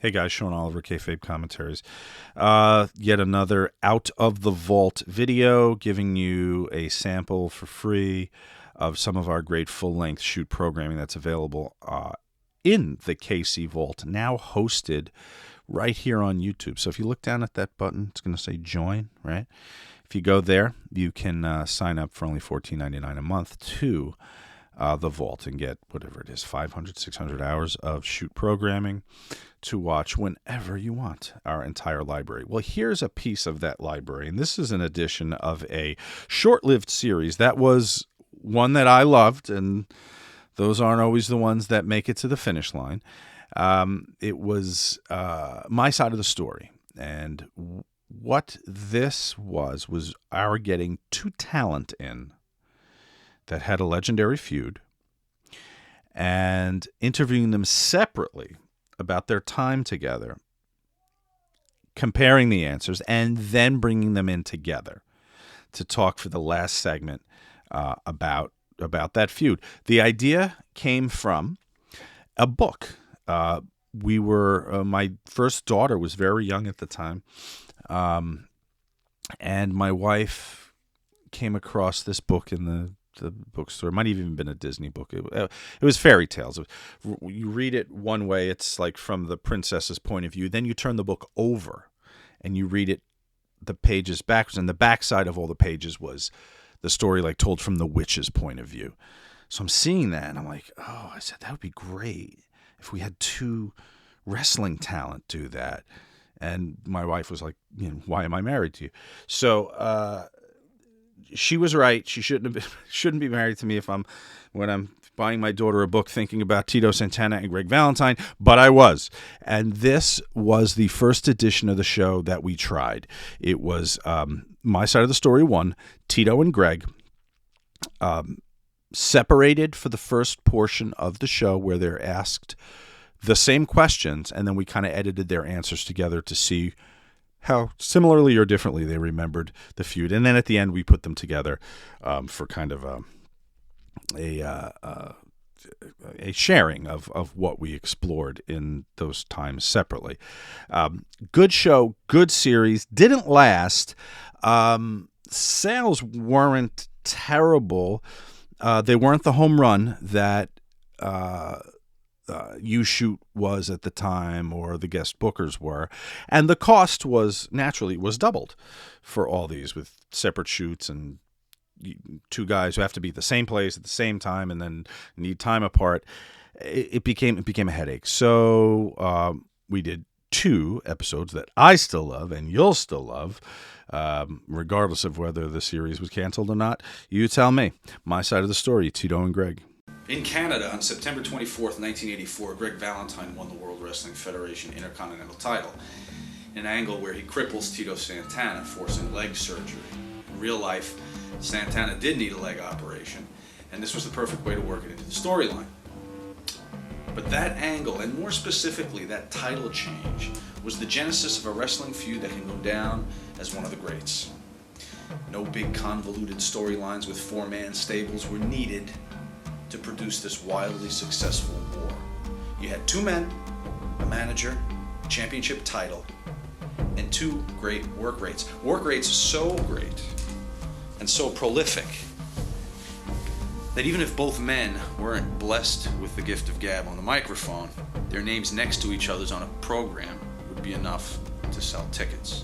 Hey guys, Sean Oliver, Kayfabe Commentaries. Yet another Out of the Vault video giving you a sample for free of some of our great full-length shoot programming that's available in the KC Vault, now hosted right here on YouTube. So if you look down at that button, it's going to say join, right? If you go there, you can sign up for only $14.99 a month to the Vault and get whatever it is, 500, 600 hours of shoot programming to watch whenever you want, our entire library. Well, here's a piece of that library, and this is an edition of a short-lived series that was one that I loved, and those aren't always the ones that make it to the finish line. It was My Side of the Story, and what this was our getting two talent in that had a legendary feud and interviewing them separately about their time together, comparing the answers, and then bringing them in together to talk for the last segment about that feud. The idea came from a book. My first daughter was very young at the time, and my wife came across this book in the bookstore. It might have even been a Disney book. It was fairy tales. You read it one way, it's like from the princess's point of view. Then you turn the book over and you read it, the pages backwards. And the backside of all the pages was the story like told from the witch's point of view. So I'm seeing that and I'm like, oh, I said, that would be great if we had two wrestling talent do that. And my wife was like, why am I married to you? So, she was right. She shouldn't be married to me when I'm buying my daughter a book thinking about Tito Santana and Greg Valentine, but I was. And this was the first edition of the show that we tried. It was My Side of the Story 1, Tito and Greg, separated for the first portion of the show where they're asked the same questions, and then we kind of edited their answers together to see how similarly or differently they remembered the feud. And then at the end, we put them together for kind of a sharing of what we explored in those times separately. Good show, good series. Didn't last. Sales weren't terrible. They weren't the home run that You Shoot was at the time, or the guest bookers were, and the cost was doubled for all these, with separate shoots and two guys who have to be at the same place at the same time and then need time apart. It became a headache. So we did two episodes that I still love and you'll still love, regardless of whether the series was canceled or not. You tell me. My Side of the Story, Tito and Greg. In Canada, on September 24th, 1984, Greg Valentine won the World Wrestling Federation Intercontinental title, in an angle where he cripples Tito Santana, forcing leg surgery. In real life, Santana did need a leg operation, and this was the perfect way to work it into the storyline. But that angle, and more specifically that title change, was the genesis of a wrestling feud that can go down as one of the greats. No big convoluted storylines with four-man stables were needed to produce this wildly successful war. You had two men, a manager, a championship title, and two great work rates. Work rates so great and so prolific that even if both men weren't blessed with the gift of gab on the microphone, their names next to each other's on a program would be enough to sell tickets.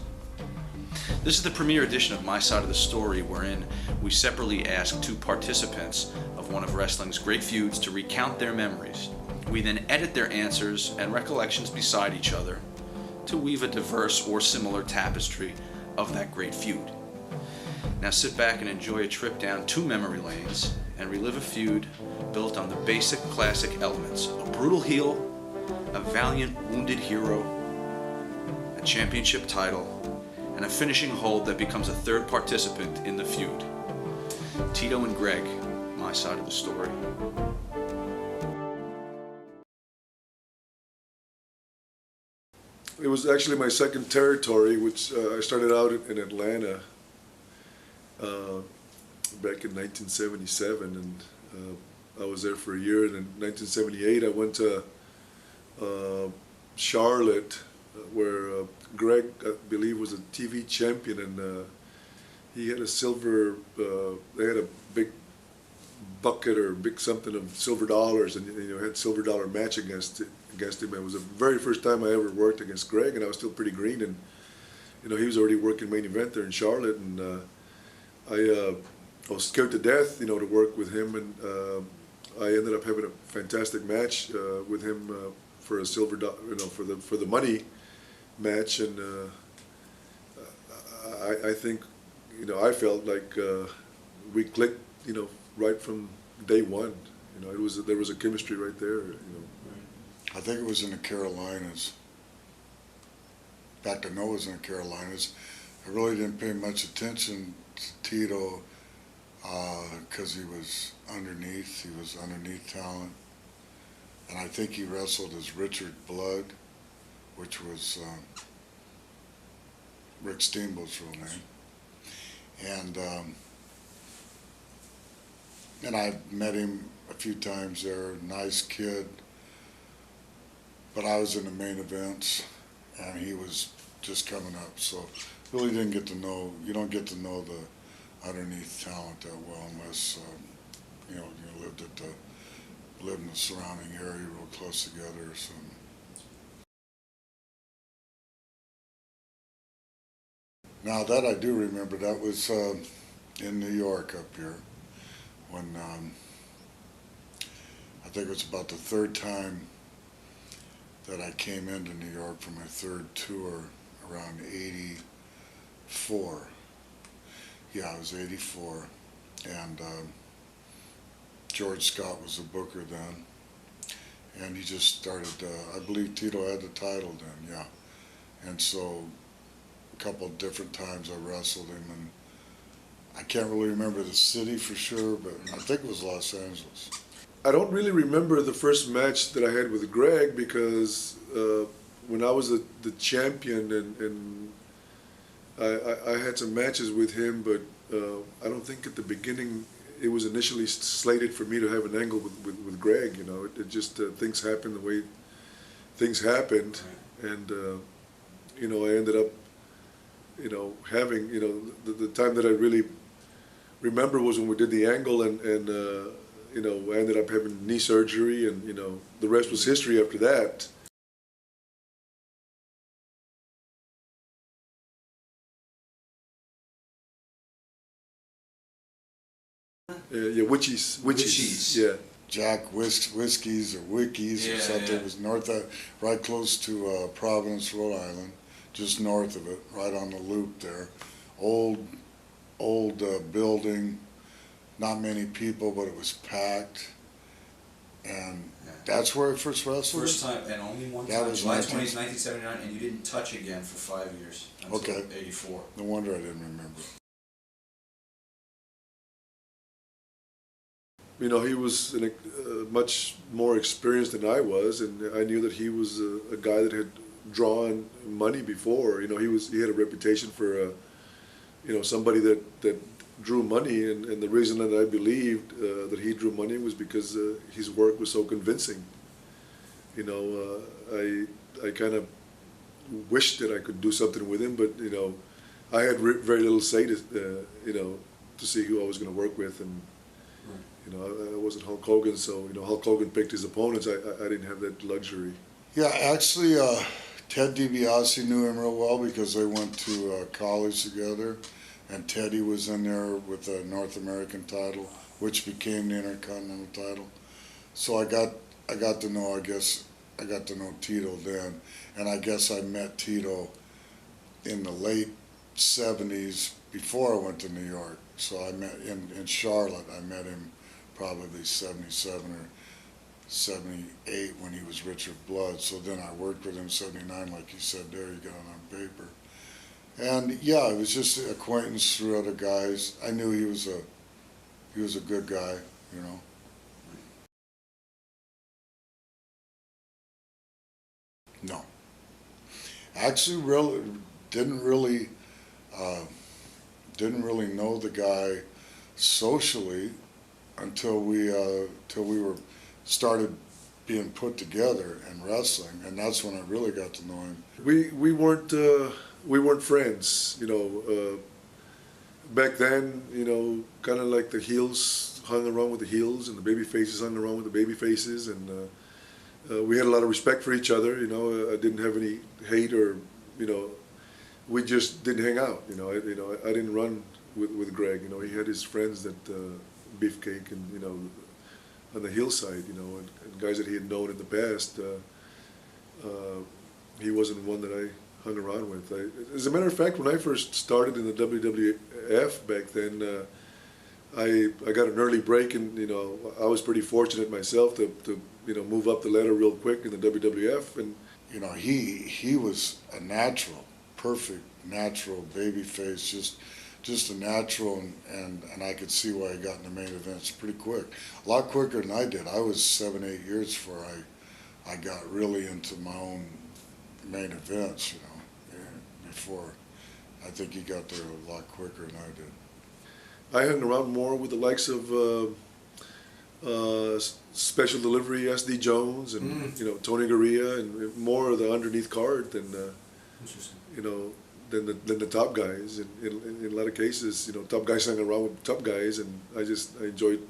This is the premiere edition of My Side of the Story, wherein we separately ask two participants of one of wrestling's great feuds to recount their memories. We then edit their answers and recollections beside each other to weave a diverse or similar tapestry of that great feud. Now sit back and enjoy a trip down two memory lanes and relive a feud built on the basic classic elements: a brutal heel, a valiant wounded hero, a championship title, and a finishing hold that becomes a third participant in the feud. Tito and Greg, My Side of the Story. It was actually my second territory, which I started out in Atlanta back in 1977, and I was there for a year. And in 1978, I went to Charlotte, where Greg, I believe, was a TV champion, and he had a silver. They had a big bucket or big something of silver dollars, and had silver dollar match against him. It was the very first time I ever worked against Greg, and I was still pretty green, and he was already working main event there in Charlotte, and I was scared to death, to work with him, and I ended up having a fantastic match with him for a silver, for the money match, and I think, I felt like we clicked, right from day one. There was a chemistry right there. I think it was in the Carolinas. In fact, I know it was in the Carolinas. I really didn't pay much attention to Tito because he was underneath talent. And I think he wrestled as Richard Blood, which was Rick Steamboat's real name. And I met him a few times there, nice kid. But I was in the main events, and he was just coming up. So really didn't get to know, you don't get to know the underneath talent that well unless, you lived in the surrounding area real close together or something. Now that I do remember, that was in New York up here when I think it was about the third time that I came into New York for my third tour around 84. Yeah, I was 84. And George Scott was the booker then. And he just started, I believe Tito had the title then, yeah. And so a couple of different times I wrestled him, and I can't really remember the city for sure, but I think it was Los Angeles. I don't really remember the first match that I had with Greg because when I was the champion and I had some matches with him, but I don't think at the beginning it was initially slated for me to have an angle with Greg. It just things happened the way things happened, and I ended up having the time that I really remember was when we did the angle, and I ended up having knee surgery, and the rest was history after that. Yeah, witchies. Yeah. Jack Whiskies or Wickies or something. It was right close to Providence, Rhode Island, just north of it, right on the loop there. Old building, not many people, but it was packed. And that's where I first wrestled? First time, and only one time. July 20th, 1979, and you didn't touch again for 5 years until 84. No wonder I didn't remember. He was much more experienced than I was, and I knew that he was a guy that had drawn money before. He had a reputation for somebody that drew money, and the reason that I believed that he drew money was because his work was so convincing. I kind of wished that I could do something with him, but I had very little say to see who I was going to work with, and I wasn't Hulk Hogan, so Hulk Hogan picked his opponents. I didn't have that luxury. Yeah, actually, Ted DiBiase knew him real well because they went to college together, and Teddy was in there with the North American title, which became the Intercontinental title. So I got to know Tito then, and I guess I met Tito in the late 70s before I went to New York. So I met in Charlotte. I met him probably 77 or 78 when he was Richard Blood. So then I worked with him 79, like you said there, you got it on paper. And yeah, it was just an acquaintance through other guys. I knew he was a good guy, No. Actually, didn't really know the guy socially until we started being put together in wrestling, and that's when I really got to know him. We weren't friends, you know. Back then, you know, kind of like the heels hung around with the heels, and the baby faces hung around with the baby faces, and we had a lot of respect for each other. You know, I didn't have any hate or, you know, we just didn't hang out. You know, I didn't run with Greg. You know, he had his friends that Beefcake and, you know, on the hillside, you know, and guys that he had known in the past. He wasn't one that I hung around with. As a matter of fact, when I first started in the WWF back then, I got an early break, and, you know, I was pretty fortunate myself to you know, move up the ladder real quick in the WWF. And you know, he was a natural, perfect natural baby face, just a natural, and I could see why he got in the main events pretty quick, a lot quicker than I did. I was 7-8 years before I got really into my own main events, you know, before. I think he got there a lot quicker than I did. I hung around more with the likes of Special Delivery, SD Jones, and you know, Tony Gurria, and more of the underneath card than you know, than the top guys. In a lot of cases, you know, top guys hung around with top guys, and I enjoyed,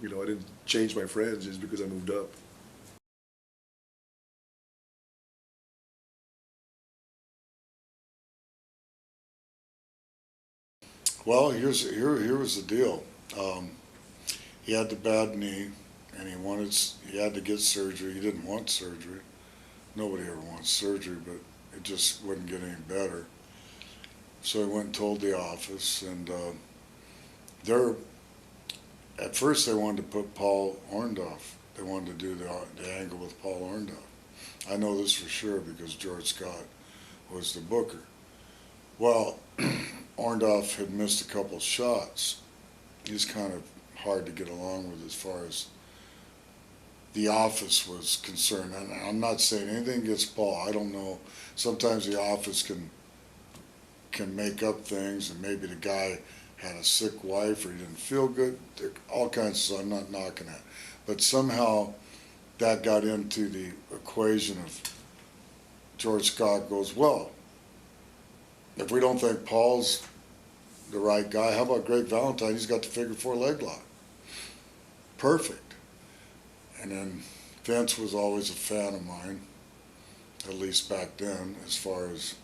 you know, I didn't change my friends just because I moved up. Well, here was the deal. He had the bad knee, and he had to get surgery. He didn't want surgery. Nobody ever wants surgery, but it just wouldn't get any better. So he went and told the office, and at first they wanted to put Paul Orndorff. They wanted to do the angle with Paul Orndorff. I know this for sure because George Scott was the booker. Well, Orndorff had missed a couple shots. He's kind of hard to get along with as far as the office was concerned. And I'm not saying anything against Paul. I don't know. Sometimes the office can make up things, and maybe the guy had a sick wife or he didn't feel good. All kinds of stuff. I'm not knocking that. But somehow that got into the equation of George Scott goes, well, if we don't think Paul's the right guy, how about Greg Valentine? He's got the figure 4 leg lock. Perfect. And then Vince was always a fan of mine, at least back then, as far as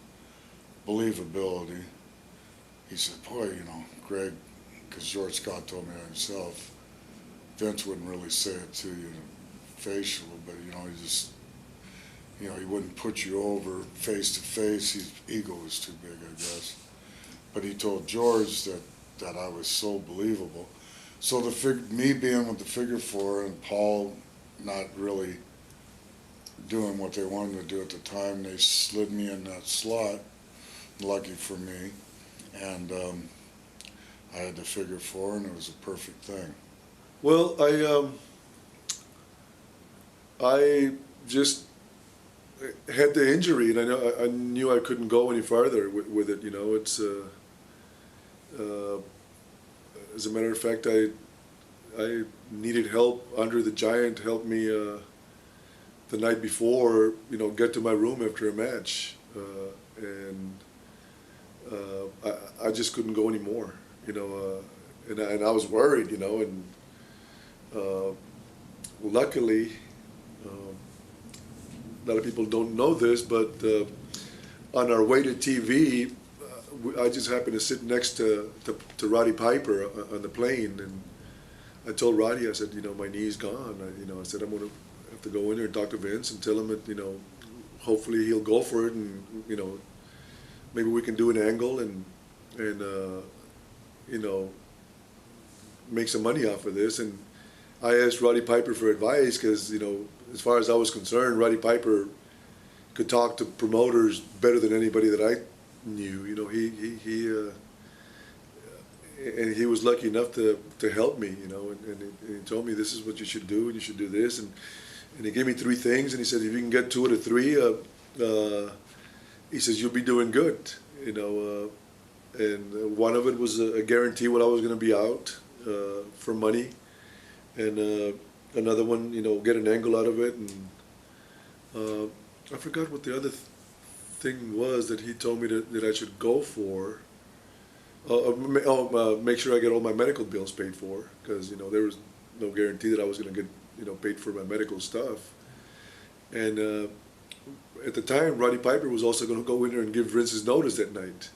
believability. He said, boy, you know, Greg, because George Scott told me that himself, Vince wouldn't really say it to you facial, but, you know, he just, you know, he wouldn't put you over face to face. His ego was too big, I guess. But he told George that I was so believable. So me being with the figure 4 and Paul not really doing what they wanted to do at the time, they slid me in that slot, lucky for me. And I had the figure 4, and it was a perfect thing. Well, I just had the injury, and I knew I couldn't go any farther with it. You know, it's as a matter of fact, I needed help. Andre the Giant helped me the night before, you know, get to my room after a match, and I just couldn't go anymore. You know, and I was worried. You know, and luckily. A lot of people don't know this, but on our way to TV, I just happened to sit next to Roddy Piper on the plane, and I told Roddy, I said, you know, my knee's gone. I said, I'm going to have to go in there and talk to Vince and tell him that, you know, hopefully he'll go for it, and, you know, maybe we can do an angle and you know, make some money off of this. And I asked Roddy Piper for advice because, you know, as far as I was concerned, Roddy Piper could talk to promoters better than anybody that I knew. You know, and he was lucky enough to help me. You know, and he told me, this is what you should do, and you should do this, and he gave me 3 things, and he said, if you can get 2 out of 3, he says you'll be doing good. You know, and one of it was a guarantee when I was going to be out for money, and another one, get an angle out of it, and I forgot what the other thing was that he told me that I should go for. Make sure I get all my medical bills paid for, because there was no guarantee that I was going to get paid for my medical stuff. And at the time, Roddy Piper was also going to go in there and give Vince's notice that night.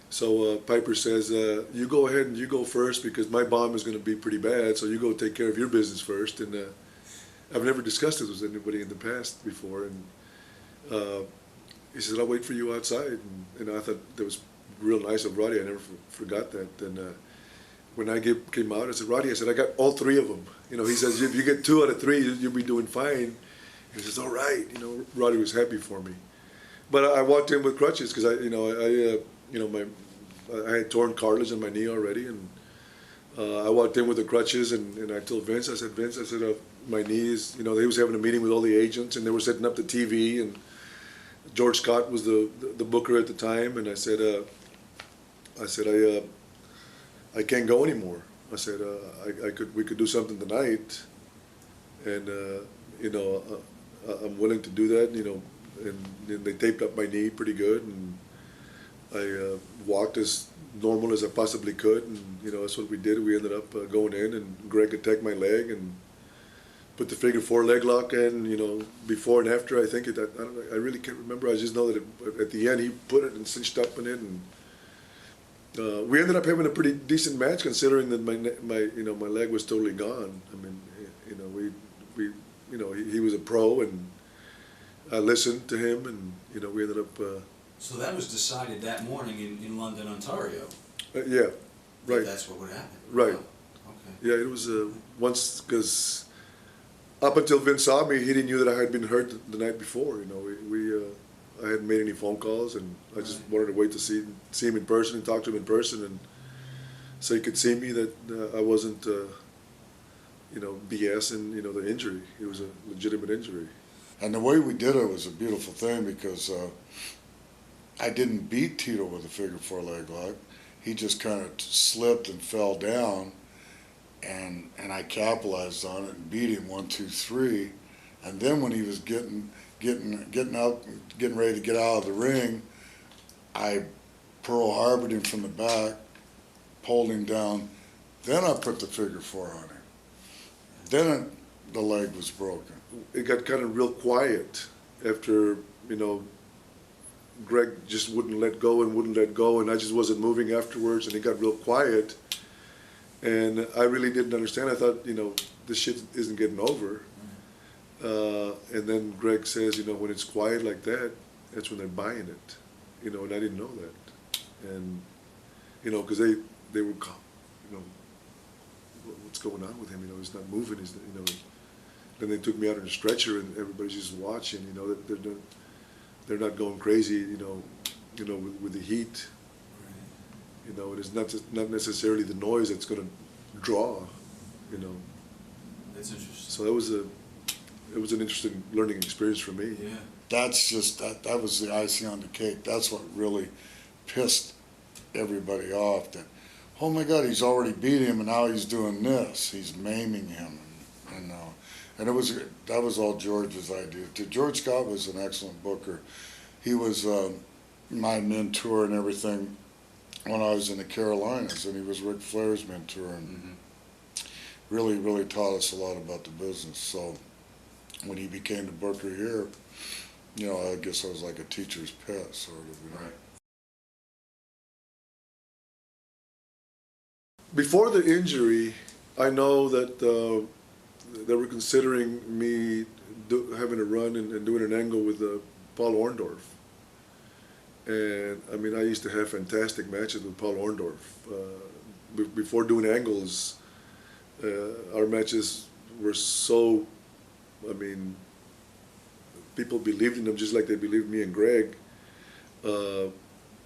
So Piper says, you go ahead and you go first, because my bomb is going to be pretty bad, so you go take care of your business first. And I've never discussed this with anybody in the past before. And he said, I'll wait for you outside. And I thought that was real nice of Roddy. I never forgot that. And when I came out, I said, Roddy, I said, I got all three of them. He says, if you get 2 out of 3, you'll be doing fine. And he says, all right. Roddy was happy for me. But I walked in with crutches, because I had torn cartilage in my knee already, and I walked in with the crutches, and I told Vince, I said, my knees, he was having a meeting with all the agents, and they were setting up the TV, and George Scott was the booker at the time, and I said, I can't go anymore. I said, we could do something tonight, and I'm willing to do that, and they taped up my knee pretty good, and I walked as normal as I possibly could, and that's what we did. We ended up going in, and Greg attacked my leg and put the figure 4 leg lock in. Before and after, I think I really can't remember. I just know that at the end he put it and cinched up in it, and we ended up having a pretty decent match, considering that my leg was totally gone. I mean, he was a pro, and I listened to him, and we ended up. So that was decided that morning in London, Ontario. Yeah, right. That's what would happen. Right. Wow. Okay. Yeah, it was once, because up until Vince saw me, he didn't knew that I had been hurt the night before. I hadn't made any phone calls, and I just wanted to wait to see him in person and talk to him in person, and so he could see me that I wasn't, BS and the injury. It was a legitimate injury. And the way we did it was a beautiful thing, because I didn't beat Tito with a figure 4 leg lock. He just kind of slipped and fell down, and I capitalized on it and beat him 1, 2, 3. And then when he was getting up, getting ready to get out of the ring, I Pearl Harbored him from the back, pulled him down. Then I put the figure 4 on him. Then the leg was broken. It got kind of real quiet after, Greg just wouldn't let go, and I just wasn't moving afterwards, and it got real quiet, and I really didn't understand. I thought, this shit isn't getting over, and then Greg says, when it's quiet like that, that's when they're buying it, and I didn't know that, and, because they were, what's going on with him, he's not moving, then they took me out on a stretcher, and everybody's just watching, they're not going crazy, with the heat. It is not necessarily the noise that's going to draw, That's interesting. So it was an interesting learning experience for me. Yeah. That's just, that was the icing on the cake. That's what really pissed everybody off, that, oh my God, he's already beat him, and now he's doing this. He's maiming him, and that was all George's idea. George Scott was an excellent booker. He was my mentor and everything when I was in the Carolinas, and he was Ric Flair's mentor, and really, really taught us a lot about the business. So when he became the booker here, I guess I was like a teacher's pet, sort of. Right. Before the injury, I know that they were considering me having a run and doing an angle with Paul Orndorff. And I mean, I used to have fantastic matches with Paul Orndorff. Before doing angles, our matches were so, people believed in them just like they believed me and Greg.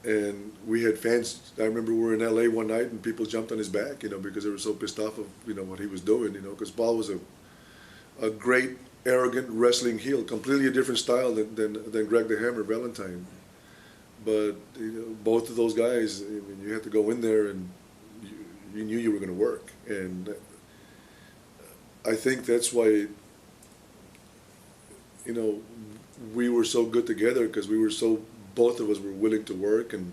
And we had fans. I remember we were in LA one night and people jumped on his back, because they were so pissed off of, what he was doing, because Paul was a great, arrogant wrestling heel, completely a different style than Greg the Hammer Valentine. But both of those guys, you had to go in there and you knew you were going to work. And I think that's why, you know, we were so good together, because we were so, both of us were willing to work. And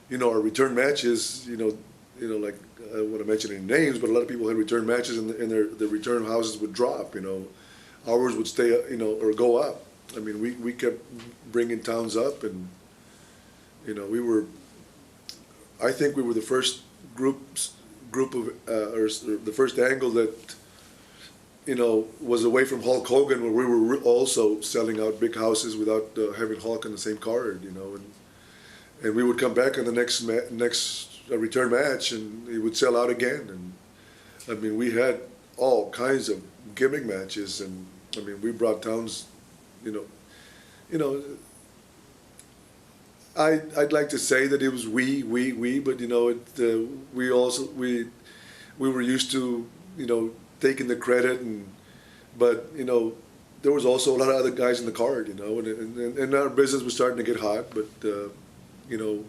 you know, our return matches, like, I don't want to mention any names, but a lot of people had return matches, and their return houses would drop. You know, ours would stay, or go up. I mean, we kept bringing towns up, and you know, I think we were the first group of, or the first angle that, you know, was away from Hulk Hogan, where we were also selling out big houses without having Hulk on the same card, you know, and we would come back on the next return match, and it would sell out again. And I mean, we had all kinds of gimmick matches, and I mean, we brought towns, you know. I'd like to say that it was we, but you know, we were used to, you know, taking the credit, but you know, there was also a lot of other guys in the card, you know, and our business was starting to get hot, but you know,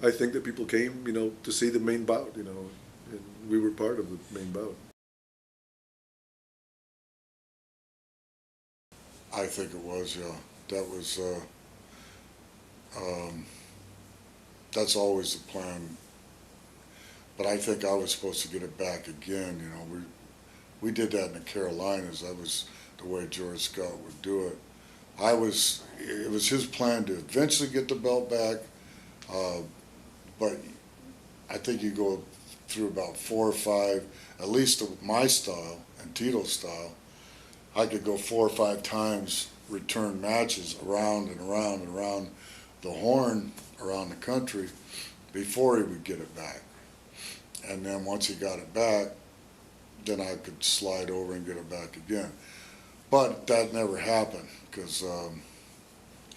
I think that people came, you know, to see the main bout, you know, and we were part of the main bout. I think it was, yeah. That was, that's always the plan. But I think I was supposed to get it back again, you know. We did that in the Carolinas. That was the way George Scott would do it. It was his plan to eventually get the belt back, but I think you go through about 4 or 5, at least my style and Tito's style. I could go 4 or 5 times return matches around and around and around the horn, around the country, before he would get it back. And then once he got it back, then I could slide over and get it back again. But that never happened, because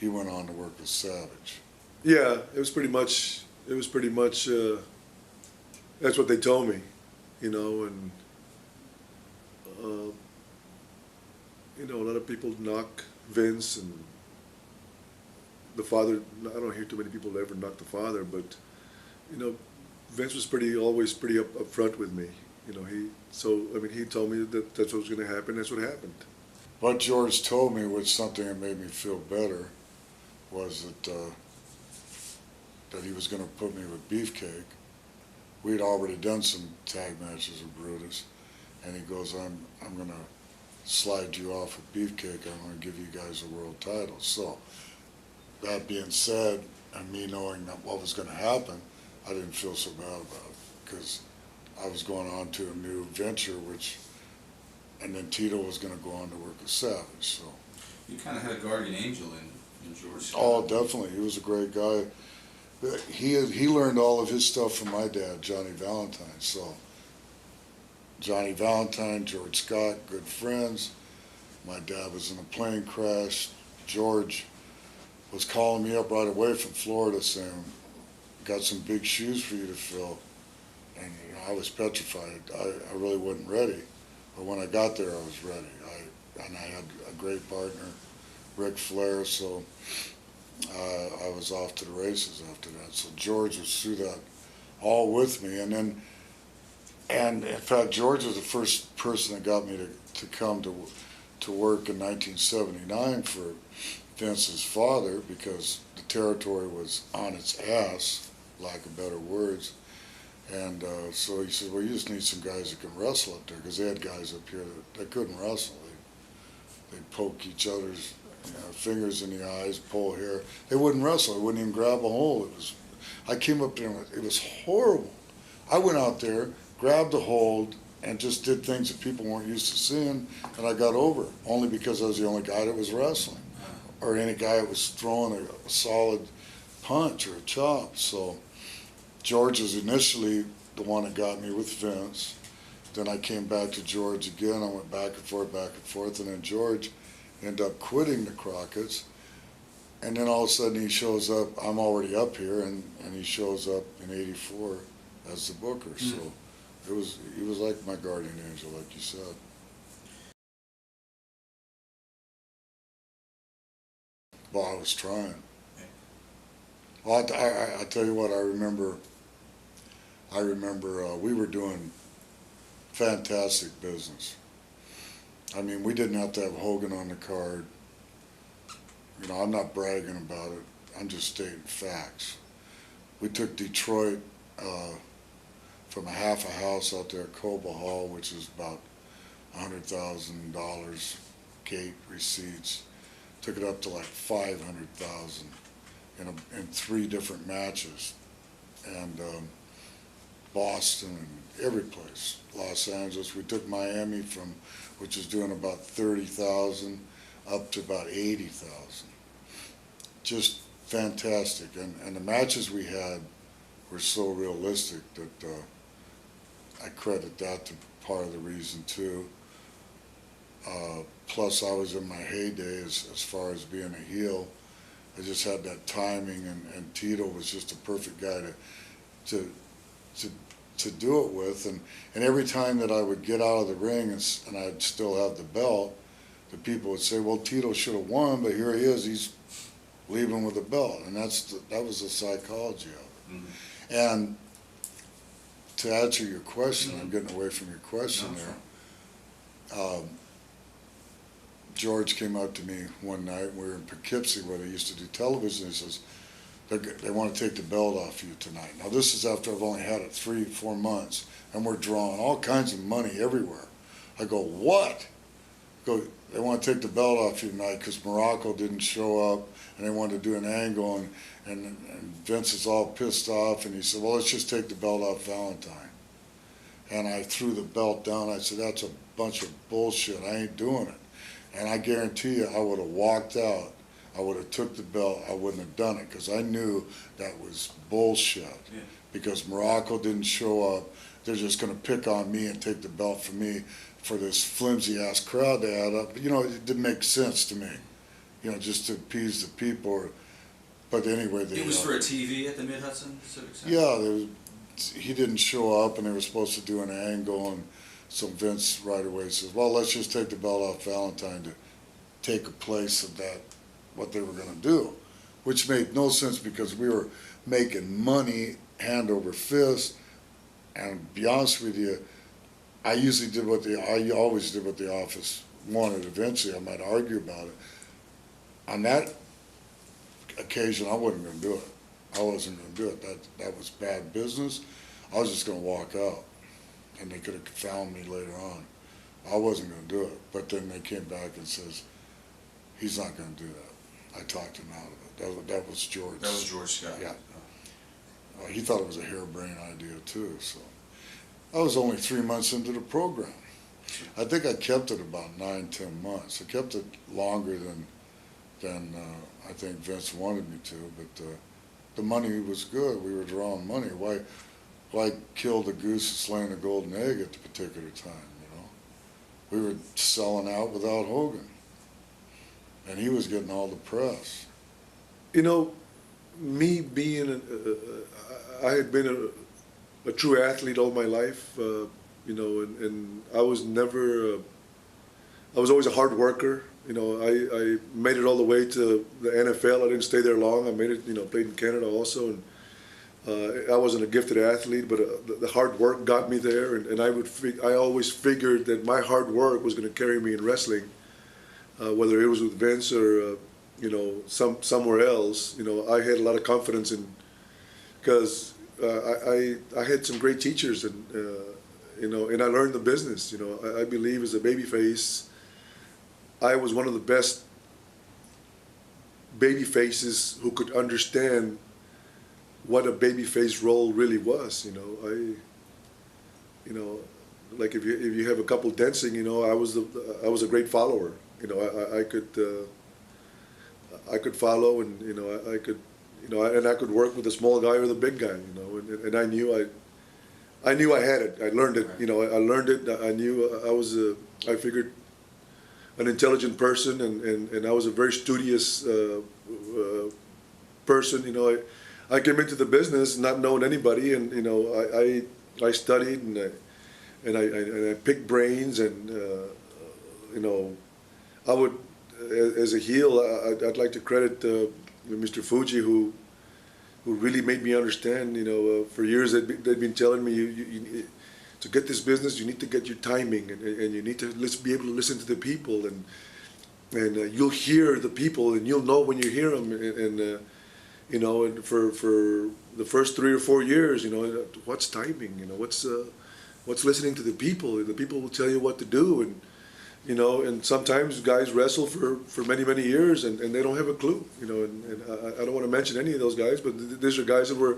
he went on to work with Savage. Yeah, it was pretty much, that's what they told me, you know, and, you know, a lot of people knock Vince and the father. I don't hear too many people ever knock the father, but, you know, Vince was always pretty up front with me. You know, he told me that that's what was going to happen. That's what happened. What George told me was something that made me feel better, was that he was going to put me with Beefcake. We'd already done some tag matches with Brutus, and he goes, I'm going to slide you off with Beefcake. I'm going to give you guys a world title. So, that being said, and me knowing that what was going to happen, I didn't feel so bad about it, because I was going on to a new venture, and then Tito was going to go on to work with Savage. So You kind of had a guardian angel in George Scott. Oh, definitely. He was a great guy. He learned all of his stuff from my dad, Johnny Valentine. So Johnny Valentine, George Scott, good friends. My dad was in a plane crash. George was calling me up right away from Florida saying, got some big shoes for you to fill. And you know, I was petrified. I really wasn't ready. But when I got there, I was ready. And I had a great partner, Ric Flair, so I was off to the races after that. So George was through that all with me. And in fact, George was the first person that got me to come to work in 1979 for Vince's father, because the territory was on its ass, lack of better words. And so he said, well, you just need some guys that can wrestle up there, because they had guys up here that couldn't wrestle. They'd poke each other's fingers in the eyes, pull hair. They wouldn't wrestle. They wouldn't even grab a hold. I came up there and it was horrible. I went out there, grabbed a hold, and just did things that people weren't used to seeing, and I got over, only because I was the only guy that was wrestling, or any guy that was throwing a solid punch or a chop. So George was initially the one that got me with Vince. Then I came back to George again. I went back and forth, and then George ended up quitting the Crockett's. And then all of a sudden he shows up, I'm already up here, and he shows up in '84 as the booker. So he was like my guardian angel, like you said. Well, I was trying. Well, I tell you what, I remember we were doing fantastic business. I mean, we didn't have to have Hogan on the card. You know, I'm not bragging about it. I'm just stating facts. We took Detroit from a half a house out there at Coba Hall, which is about $100,000 gate receipts. Took it up to like 500,000 in 3 different matches, and Boston and every place. Los Angeles. We took Miami from, which is doing about 30,000, up to about 80,000. Just fantastic, and the matches we had were so realistic that I credit that to part of the reason too. Plus, I was in my heyday as far as being a heel. I just had that timing, and Tito was just a perfect guy to do it with. And every time that I would get out of the ring and I'd still have the belt, the people would say, "Well, Tito should have won, but here he is. He's leaving with a belt," and that was the psychology of it. Mm-hmm. And to answer your question, mm-hmm. I'm getting away from your question there. George came up to me one night. We were in Poughkeepsie where they used to do television. He says, "They want to take the belt off you tonight." Now this is after I've only had it 3-4 months, and we're drawing all kinds of money everywhere. I go, "What?" They want to take the belt off you tonight because Morocco didn't show up, and they wanted to do an angle, and Vince is all pissed off, and he said, "Well, let's just take the belt off Valentine." And I threw the belt down. I said, "That's a bunch of bullshit. I ain't doing it." And I guarantee you, I would have walked out. I would have took the belt. I wouldn't have done it because I knew that was bullshit. Yeah. Because Morocco didn't show up. They're just going to pick on me and take the belt from me for this flimsy-ass crowd they had up. You know, it didn't make sense to me. You know, just to appease the people. But anyway, it was for a TV at the Mid-Hudson Civic Center? Yeah, he didn't show up, and they were supposed to do an angle, and so Vince right away says, "Well, let's just take the belt off Valentine to take a place of that, what they were going to do," which made no sense because we were making money hand over fist. And to be honest with you, I always did what the office wanted. Eventually, I might argue about it. On that occasion, I wasn't going to do it. I wasn't going to do it. That was bad business. I was just going to walk out, and they could have found me later on. I wasn't going to do it. But then they came back and says, "He's not going to do that." I talked him out of it. That was George. That was George Scott. Yeah. He thought it was a harebrained idea too. So I was only 3 months into the program. I think I kept it about 9-10 months. I kept it longer than I think Vince wanted me to. But the money was good. We were drawing money. Why kill the goose that's laying the golden egg at the particular time? You know, we were selling out without Hogan, and he was getting all the press. You know, me being, I had been a true athlete all my life, you know, and I was never, I was always a hard worker. You know, I made it all the way to the NFL. I didn't stay there long. I made it, you know, played in Canada also, and I wasn't a gifted athlete, but the hard work got me there, and I always figured that my hard work was going to carry me in wrestling, whether it was with Vince or you know, somewhere else. You know, I had a lot of confidence in, because I had some great teachers, and you know, and I learned the business. You know, I believe as a babyface, I was one of the best baby faces who could understand what a babyface role really was. You know, like if you have a couple dancing, you know, I was a great follower. You know, I could follow, and you know, I could, you know, and I could work with the small guy or the big guy. You know, and I knew I had it. I learned it. You know, I learned it. I knew I figured an intelligent person, and I was a very studious person. You know, I came into the business not knowing anybody, and you know, I studied, and I picked brains, and you know, I would, as a heel, I'd like to credit Mr. Fuji, who really made me understand. You know, for years they'd been telling me, to get this business, you need to get your timing, and you need to be able to listen to the people, and you'll hear the people, and you'll know when you hear them, and you know, and for the first 3 or 4 years, you know, what's timing, you know, what's listening to the people. The people will tell you what to do, and you know, and sometimes guys wrestle for many years, and they don't have a clue, you know, and I don't want to mention any of those guys, but these are guys that were,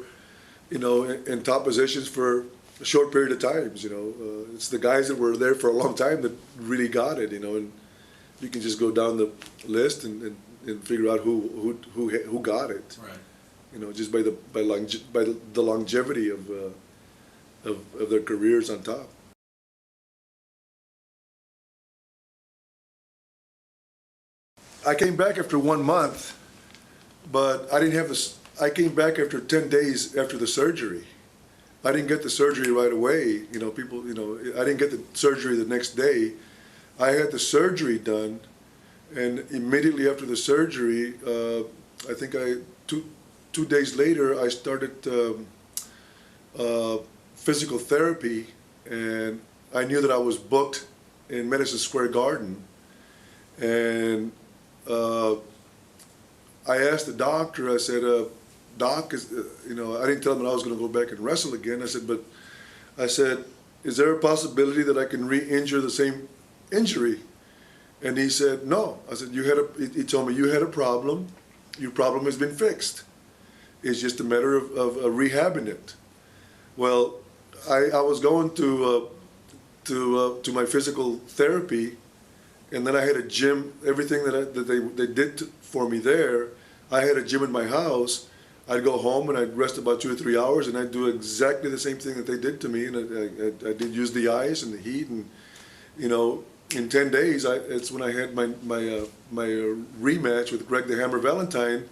you know, in top positions for a short period of times, you know. It's the guys that were there for a long time that really got it, you know, and you can just go down the list and figure out who got it, Right. you know, just by the longevity of their careers on top. I came back after 1 month, but I didn't have this. I came back after 10 days after the surgery. I didn't get the surgery right away. You know, people, you know, I didn't get the surgery the next day. I had the surgery done, and immediately after the surgery, I think two days later, I started physical therapy, and I knew that I was booked in Madison Square Garden, and I asked the doctor, I said, Doc, you know, I didn't tell him that I was going to go back and wrestle again. I said, is there a possibility that I can re-injure the same injury? And he said, no. I said, he told me, you had a problem. Your problem has been fixed. It's just a matter of rehabbing it. Well, I was going to my physical therapy, and then I had a gym. Everything that they did for me there, I had a gym in my house. I'd go home and I'd rest about 2 or 3 hours, and I'd do exactly the same thing that they did to me. And I did use the ice and the heat, and you know, in 10 days, it's when I had my rematch with Greg the Hammer Valentine,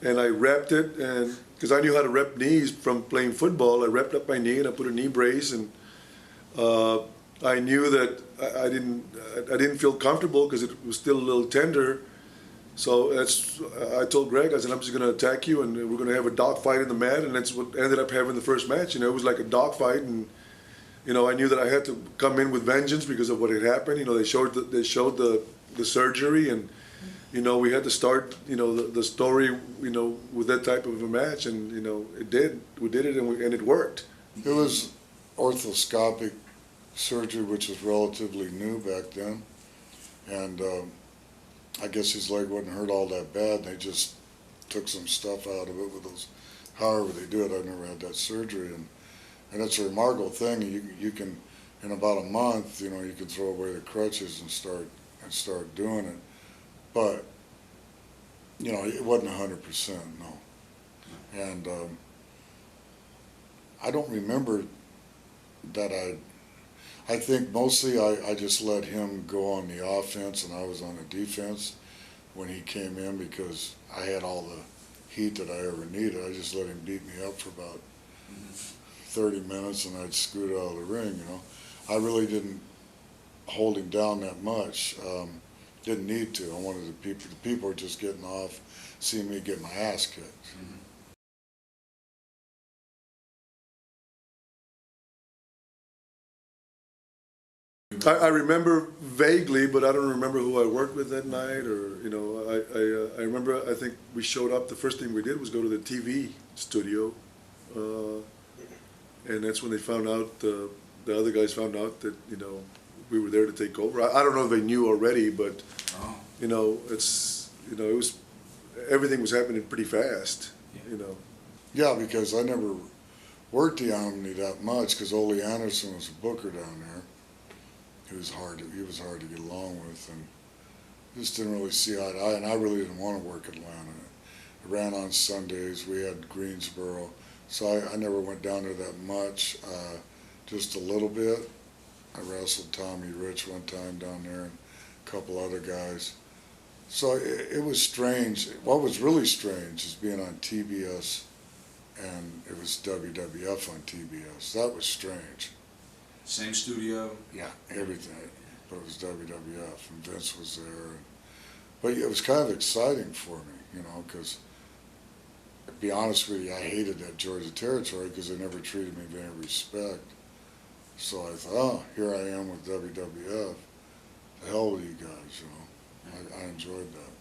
and I wrapped it, and because I knew how to rep knees from playing football, I wrapped up my knee and I put a knee brace, and I knew that I didn't feel comfortable because it was still a little tender. So I told Greg, I said, I'm just going to attack you, and we're going to have a dog fight in the mat, and that's what ended up having the first match. You know, it was like a dog fight, and you know, I knew that I had to come in with vengeance because of what had happened. You know, they showed the surgery, and you know, we had to start, you know, the story, you know, with that type of a match, and you know, we did it, and it worked. It was orthoscopic surgery, which was relatively new back then, and I guess his leg wasn't hurt all that bad. They just took some stuff out of it with those, however they do it. I never had that surgery, and it's a remarkable thing. You can, in about a month, you know, you can throw away the crutches and start doing it. But you know, it wasn't 100%, no. And I don't remember that I think mostly I just let him go on the offense and I was on the defense when he came in, because I had all the heat that I ever needed. I just let him beat me up for about 30 minutes and I'd scoot out of the ring, you know. I really didn't hold him down that much. Didn't need to. I wanted the people were just getting off, seeing me get my ass kicked. Mm-hmm. I remember vaguely, but I don't remember who I worked with that night, or you know, I remember. I think we showed up. The first thing we did was go to the TV studio, and that's when they found out. The other guys found out that, you know, we were there to take over. I don't know if they knew already, but you know, it was everything was happening pretty fast. Yeah. You know. Yeah, because I never worked the Omni that much because Ole Anderson was a booker down there. He was hard to get along with, and just didn't really see eye to eye. And I really didn't want to work Atlanta. I ran on Sundays. We had Greensboro, so I never went down there that much. Just a little bit. I wrestled Tommy Rich one time down there, and a couple other guys. So it was strange. What was really strange is being on TBS, and it was WWF on TBS. That was strange. Same studio. Yeah, everything. But it was WWF, and Vince was there. But it was kind of exciting for me, you know, because, to be honest with you, I hated that Georgia territory because they never treated me with any respect. So I thought, oh, here I am with WWF. The hell with you guys, you know. I enjoyed that.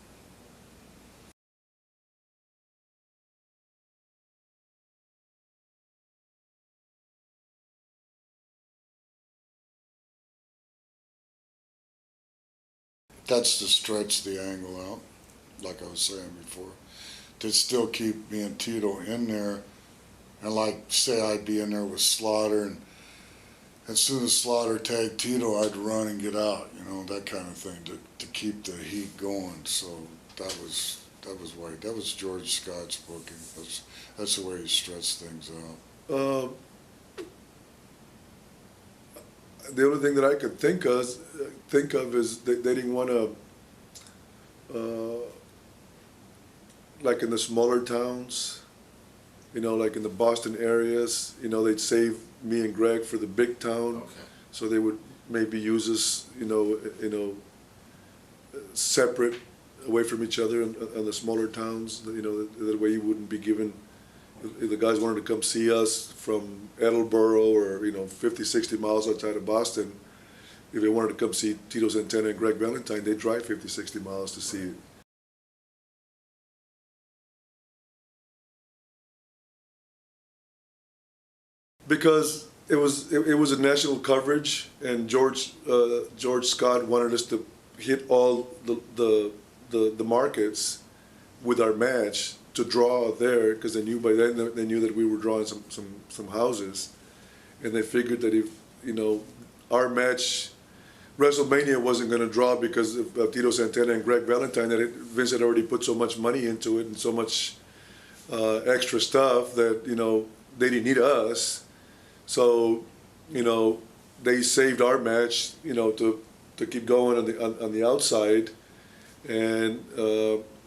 That's to stretch the angle out, like I was saying before, to still keep me and Tito in there. And like, say I'd be in there with Slaughter, and as soon as Slaughter tagged Tito, I'd run and get out, you know, that kind of thing, to keep the heat going. So that was George Scott's booking. That's the way he stretched things out. The only thing that I could think of is they didn't want to, like in the smaller towns, you know, like in the Boston areas, you know, they'd save me and Greg for the big town. Okay. So they would maybe use us, separate, away from each other in the smaller towns. You know, that way you wouldn't be given. If the guys wanted to come see us from Attleboro or 50, 60 miles outside of Boston, if they wanted to come see Tito Santana and Greg Valentine, they'd drive 50, 60 miles to see it. Because it was a national coverage, and George Scott wanted us to hit all the markets with our match to draw there, because they knew by then that we were drawing some houses, and they figured that if our match, WrestleMania wasn't going to draw because of Tito Santana and Greg Valentine, that Vince had already put so much money into it and so much extra stuff that they didn't need us. So, they saved our match, to keep going on the outside, and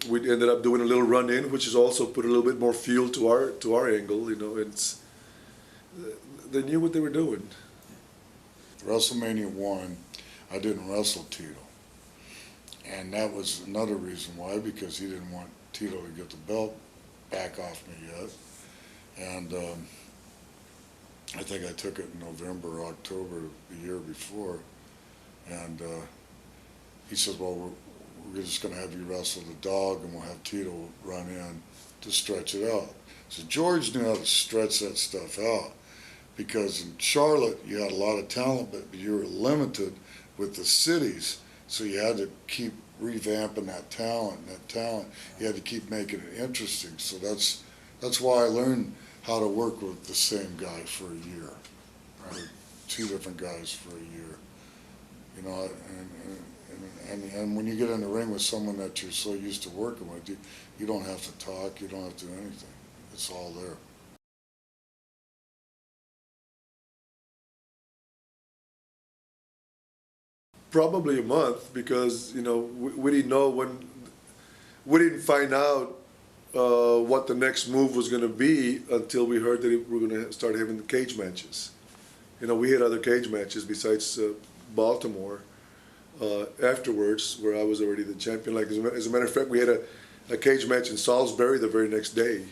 we ended up doing a little run in, which has also put a little bit more fuel to our angle. It's they knew what they were doing. WrestleMania 1, I didn't wrestle Tito, and that was another reason why, because he didn't want Tito to get the belt back off me yet, and I think I took it in November or October the year before, and he said, well, we're just going to have you wrestle the dog, and we'll have Tito run in to stretch it out. So George knew how to stretch that stuff out, because in Charlotte you had a lot of talent, but you were limited with the cities, so you had to keep revamping that talent. You had to keep making it interesting. So that's why I learned how to work with the same guy for a year, right? Two different guys for a year, and when you get in the ring with someone that you're so used to working with, you don't have to talk, you don't have to do anything. It's all there. Probably a month, because we didn't know we didn't find out what the next move was going to be until we heard that we were going to start having the cage matches. We had other cage matches besides Baltimore afterwards, where I was already the champion. Like, as a matter of fact, we had a cage match in Salisbury the very next day,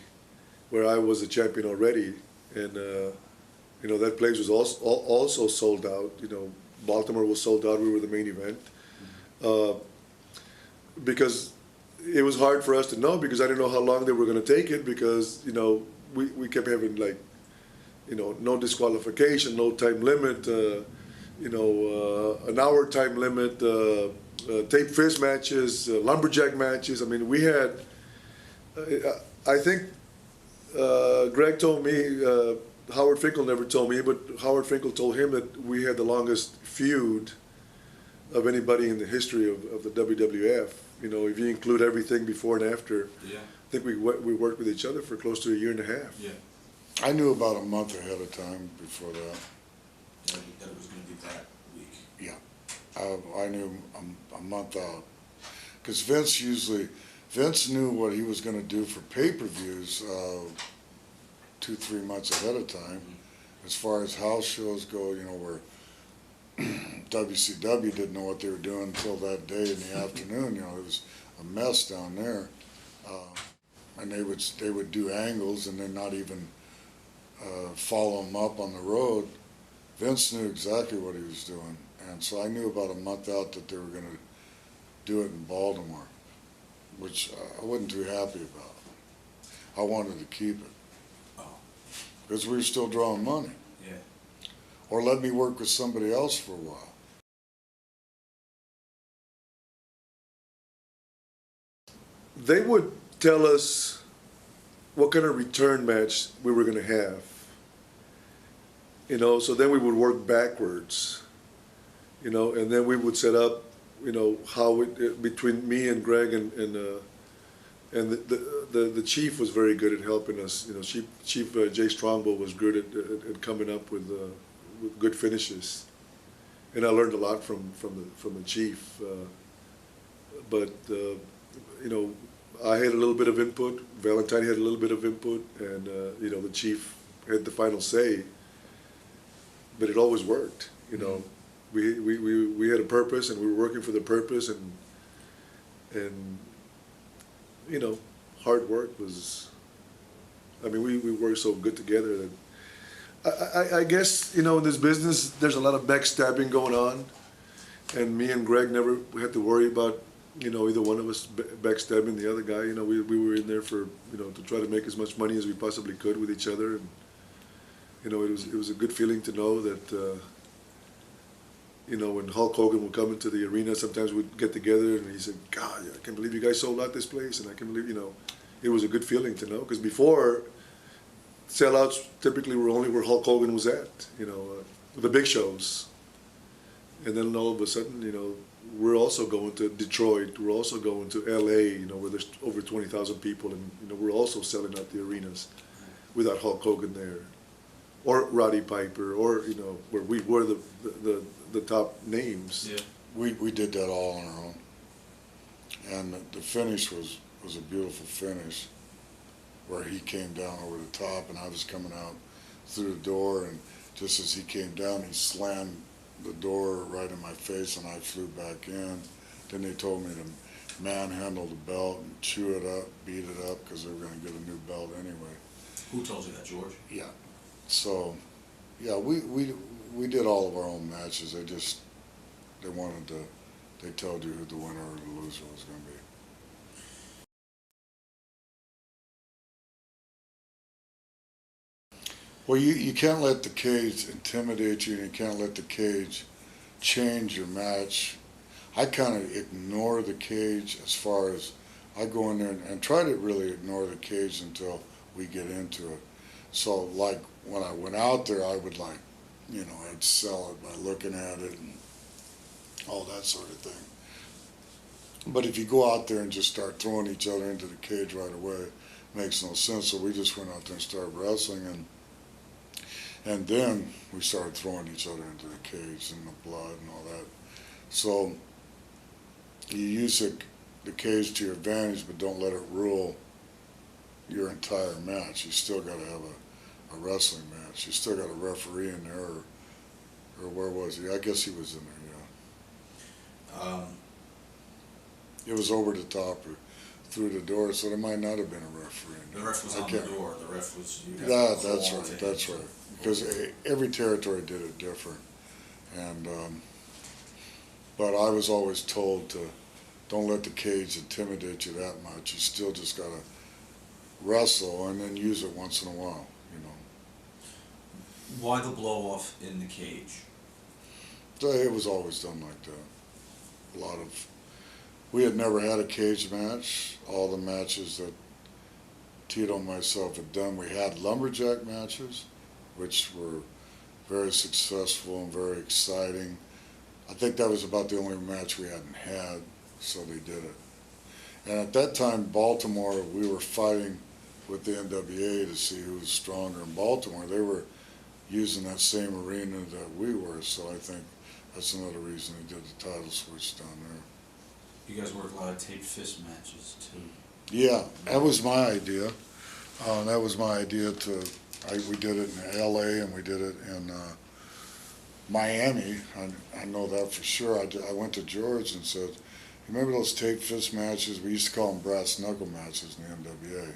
where I was the champion already, and that place was also sold out. Baltimore was sold out. We were the main event, because it was hard for us to know, because I didn't know how long they were going to take it, because we kept having no disqualification, no time limit, an hour time limit, tape fist matches, lumberjack matches. I mean, we had, I think Greg told me, Howard Finkel never told me, but Howard Finkel told him that we had the longest feud of anybody in the history of the WWF. If you include everything before and after, Yeah. I think we worked with each other for close to a year and a half. Yeah. I knew about a month ahead of time before that. That it was going to be that week. Yeah, I knew a month out, because Vince knew what he was going to do for pay-per-views 2-3 months ahead of time. As far as house shows go, where WCW didn't know what they were doing until that day in the afternoon. It was a mess down there, and they would do angles and then not even follow them up on the road. Vince knew exactly what he was doing, and so I knew about a month out that they were going to do it in Baltimore, which I wasn't too happy about. I wanted to keep it Oh, because we were still drawing money. yeah. Or let me work with somebody else for a while. They would tell us what kind of return match we were going to have. You know, so then we would work backwards. You know, and then we would set up, you know, how between me and Greg and the chief was very good at helping us. You know, Chief Jay Strongbow was good at coming up with good finishes, and I learned a lot from the chief. But you know, I had a little bit of input. Valentine had a little bit of input, and you know, the chief had the final say. But it always worked. You know, we had a purpose, and we were working for the purpose, and you know, hard work was. I mean, we worked so good together that I guess, you know, in this business there's a lot of backstabbing going on, and me and Greg never had to worry about, you know, either one of us backstabbing the other guy. You know, we were in there for, you know, to try to make as much money as we possibly could with each other, and you know, it was a good feeling to know that. You know, when Hulk Hogan would come into the arena, sometimes we'd get together and he said, God, I can't believe you guys sold out this place. And I can't believe, you know, it was a good feeling to know. Because before, sellouts typically were only where Hulk Hogan was at, you know, the big shows. And then all of a sudden, you know, we're also going to Detroit. We're also going to LA, you know, where there's over 20,000 people. And, you know, we're also selling out the arenas without Hulk Hogan there. Or Roddy Piper, or, you know, where we were the top names. Yeah. We did that all on our own, and the finish was a beautiful finish, where he came down over the top, and I was coming out through the door, and just as he came down, he slammed the door right in my face, and I flew back in. Then they told me to manhandle the belt and chew it up, beat it up, because they were going to get a new belt anyway. Who told you that, George? Yeah. So, yeah, we did all of our own matches. They wanted to, they told you who the winner or the loser was going to be. Well, you can't let the cage intimidate you, and you can't let the cage change your match. I kind of ignore the cage as far as I go in there and try to really ignore the cage until we get into it. So, like, when I went out there, I would, like, you know, I'd sell it by looking at it and all that sort of thing. But if you go out there and just start throwing each other into the cage right away, it makes no sense. So we just went out there and started wrestling, and then we started throwing each other into the cage and the blood and all that. So you use the cage to your advantage, but don't let it rule your entire match. You still got to have a wrestling match. You still got a referee in there, or where was he? I guess he was in there, yeah. It was over the top or through the door, so there might not have been a referee in there. The ref was on the door. The ref was. That's right. That's right. Because every territory did it different, and but I was always told to don't let the cage intimidate you that much. You still just gotta wrestle and then use it once in a while, you know. Why the blow off in the cage? So it was always done like that. We had never had a cage match. All the matches that Tito and myself had done, we had lumberjack matches, which were very successful and very exciting. I think that was about the only match we hadn't had, so they did it. And at that time, Baltimore, we were fighting with the NWA to see who was stronger in Baltimore. They were using that same arena that we were, so I think that's another reason they did the title switch down there. You guys work a lot of taped fist matches too. Yeah, that was my idea. We did it in L.A. and we did it in Miami. I know that for sure. I went to George and said, remember those taped fist matches? We used to call them brass knuckle matches in the NWA.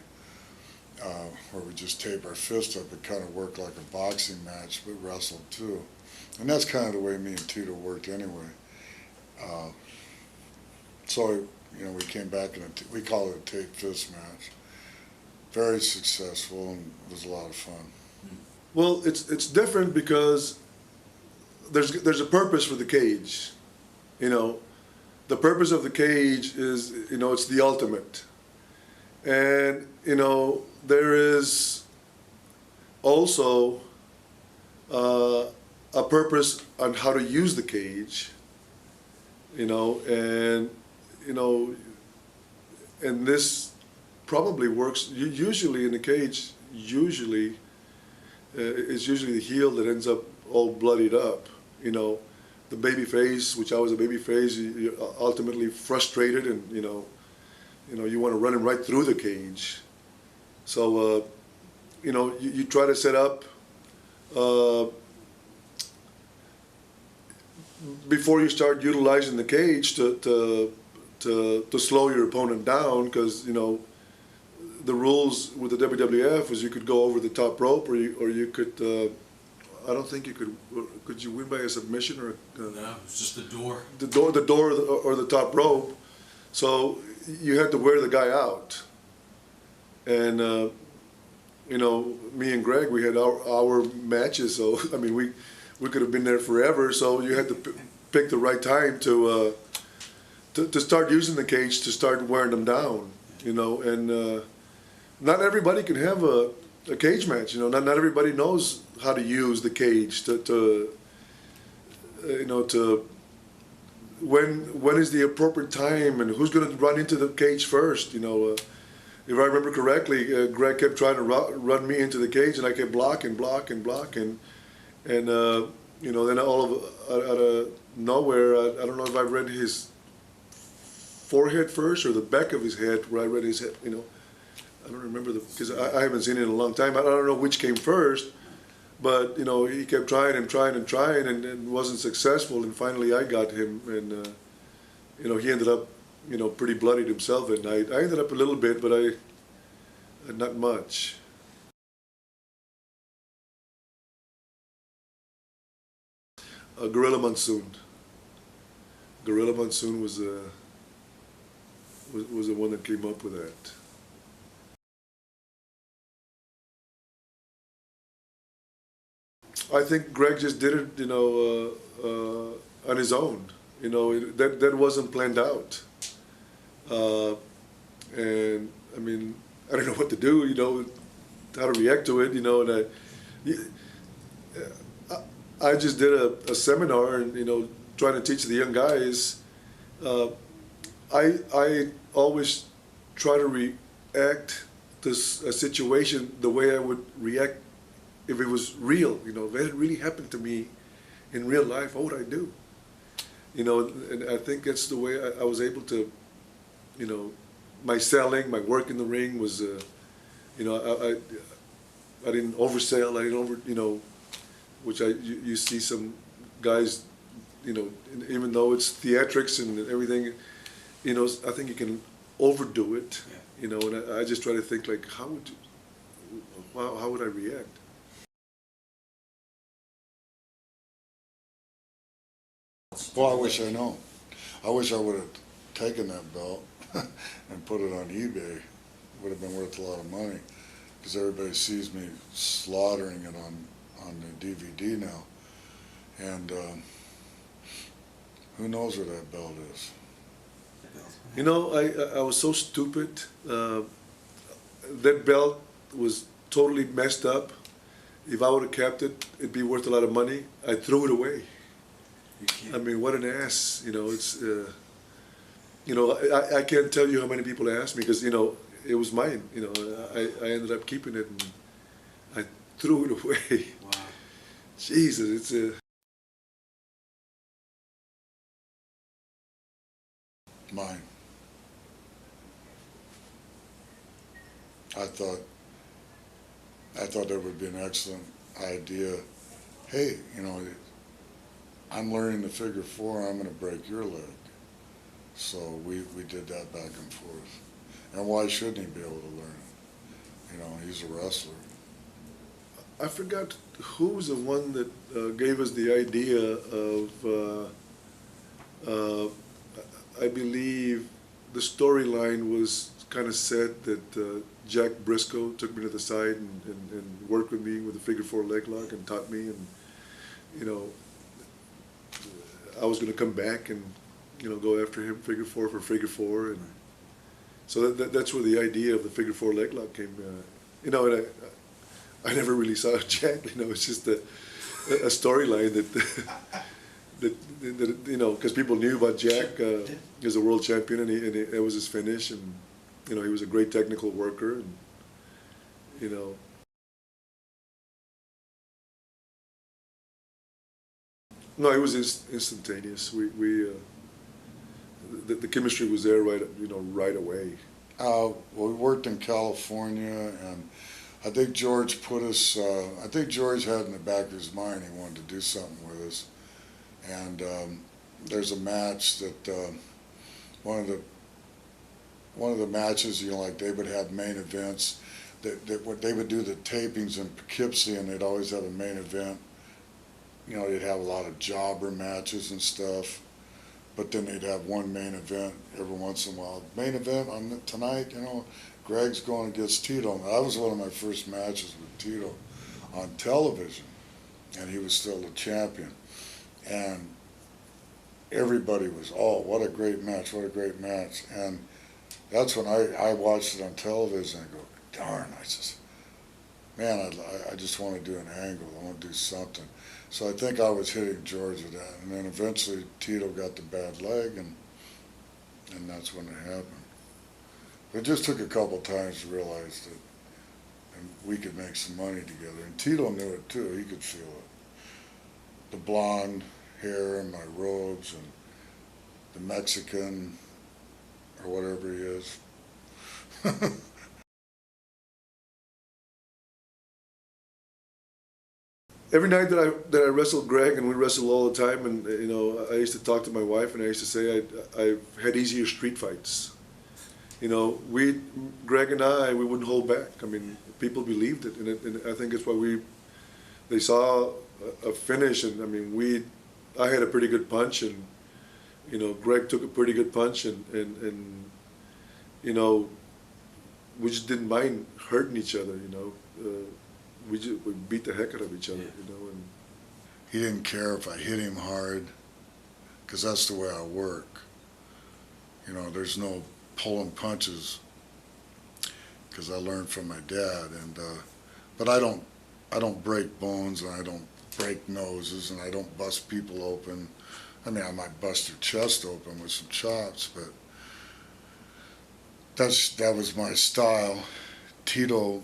where we just tape our fist up. It kind of worked like a boxing match, but wrestled too. And that's kind of the way me and Tito worked anyway. So, we came back and we call it a tape fist match. Very successful, and it was a lot of fun. Well, it's different because there's a purpose for the cage. The purpose of the cage is, it's the ultimate. And, there is also a purpose on how to use the cage, and, and this probably works, usually in the cage, it's usually the heel that ends up all bloodied up, the baby face, which I was a baby face, you're ultimately frustrated, and you want to run him right through the cage. So you try to set up before you start utilizing the cage to slow your opponent down, because the rules with the WWF was you could go over the top rope, or you could. I don't think you could. Could you win by a submission or? No, it's just the door. The door, or the top rope. So you had to wear the guy out. And me and Greg, we had our matches. So I mean, we could have been there forever. So you had to pick the right time to start using the cage, to start wearing them down. And not everybody can have a cage match. Not everybody knows how to use the cage to when is the appropriate time, and who's going to run into the cage first. If I remember correctly, Greg kept trying to run me into the cage, and I kept blocking, and then all out of nowhere, I don't know if I read his forehead first or the back of his head, where I read his head. I don't remember because I haven't seen it in a long time. I don't know which came first, but he kept trying and wasn't successful. And finally, I got him, and he ended up pretty bloodied himself at night. I ended up a little bit, but not much. Gorilla Monsoon. Gorilla Monsoon was the one that came up with that. I think Greg just did it, on his own. That wasn't planned out. And I mean, I don't know what to do, how to react to it, and I just did a seminar, and trying to teach the young guys. I always try to react to a situation the way I would react if it was real. If it had really happened to me in real life, what would I do? And I think that's the way I was able to, my selling, my work in the ring was, I didn't oversell, I didn't which you see some guys, even though it's theatrics and everything, I think you can overdo it, and I just try to think like, how would I react? Well, I wish I know. I wish I would have taken that belt and put it on eBay. It would have been worth a lot of money, because everybody sees me slaughtering it on the DVD now. And who knows where that belt is? I was so stupid. That belt was totally messed up. If I would have kept it, it'd be worth a lot of money. I threw it away. I mean, what an ass. It's, I can't tell you how many people asked me, because, it was mine. I ended up keeping it, and I threw it away. Wow. Jesus, it's Mine. I thought that would be an excellent idea. Hey, I'm learning the figure four, I'm going to break your leg. So we did that back and forth. And why shouldn't he be able to learn it? You know, he's a wrestler. I forgot who was the one that gave us the idea of, I believe the storyline was kind of set that Jack Briscoe took me to the side and worked with me with the figure four leg lock and taught me, and, you know, I was going to come back and, you know, go after him figure four for figure four, and so that's where the idea of the figure four leg lock came. You know, and I never really saw Jack. You know, it's just a storyline that you know, because people knew about Jack as a world champion, and it was his finish, and you know, he was a great technical worker, and you know. No, it was instantaneous. The chemistry was there right away. Well, we worked in California, and I think George put us. I think George had in the back of his mind he wanted to do something with us, and there's a match that one of the matches, you know, like they would have main events. That what they would do the tapings in Poughkeepsie, and they'd always have a main event. You know, they'd have a lot of jobber matches and stuff, but then they'd have one main event every once in a while. Main event on tonight, you know, Greg's going against Tito. That was one of my first matches with Tito on television, and he was still the champion. And everybody was, oh, what a great match, what a great match. And that's when I watched it on television and I go, darn, I just, man, I just want to do an angle, I want to do something. So I think I was hitting George with that, and then eventually Tito got the bad leg, and that's when it happened. It just took a couple times to realize that we could make some money together, and Tito knew it too. He could feel it. The blonde hair and my robes, and the Mexican, or whatever he is. Every night that I wrestled Greg, and we wrestled all the time, and you know, I used to talk to my wife, and I used to say I've had easier street fights. You know, Greg and I, we wouldn't hold back. I mean, people believed it, and I think it's why they saw a finish, and I mean, I had a pretty good punch, and you know, Greg took a pretty good punch, and you know, we just didn't mind hurting each other. You know. We beat the heck out of each other, you know. And he didn't care if I hit him hard, because that's the way I work. You know, there's no pulling punches, because I learned from my dad. And but I don't break bones, and I don't break noses, and I don't bust people open. I mean, I might bust their chest open with some chops, but that was my style. Tito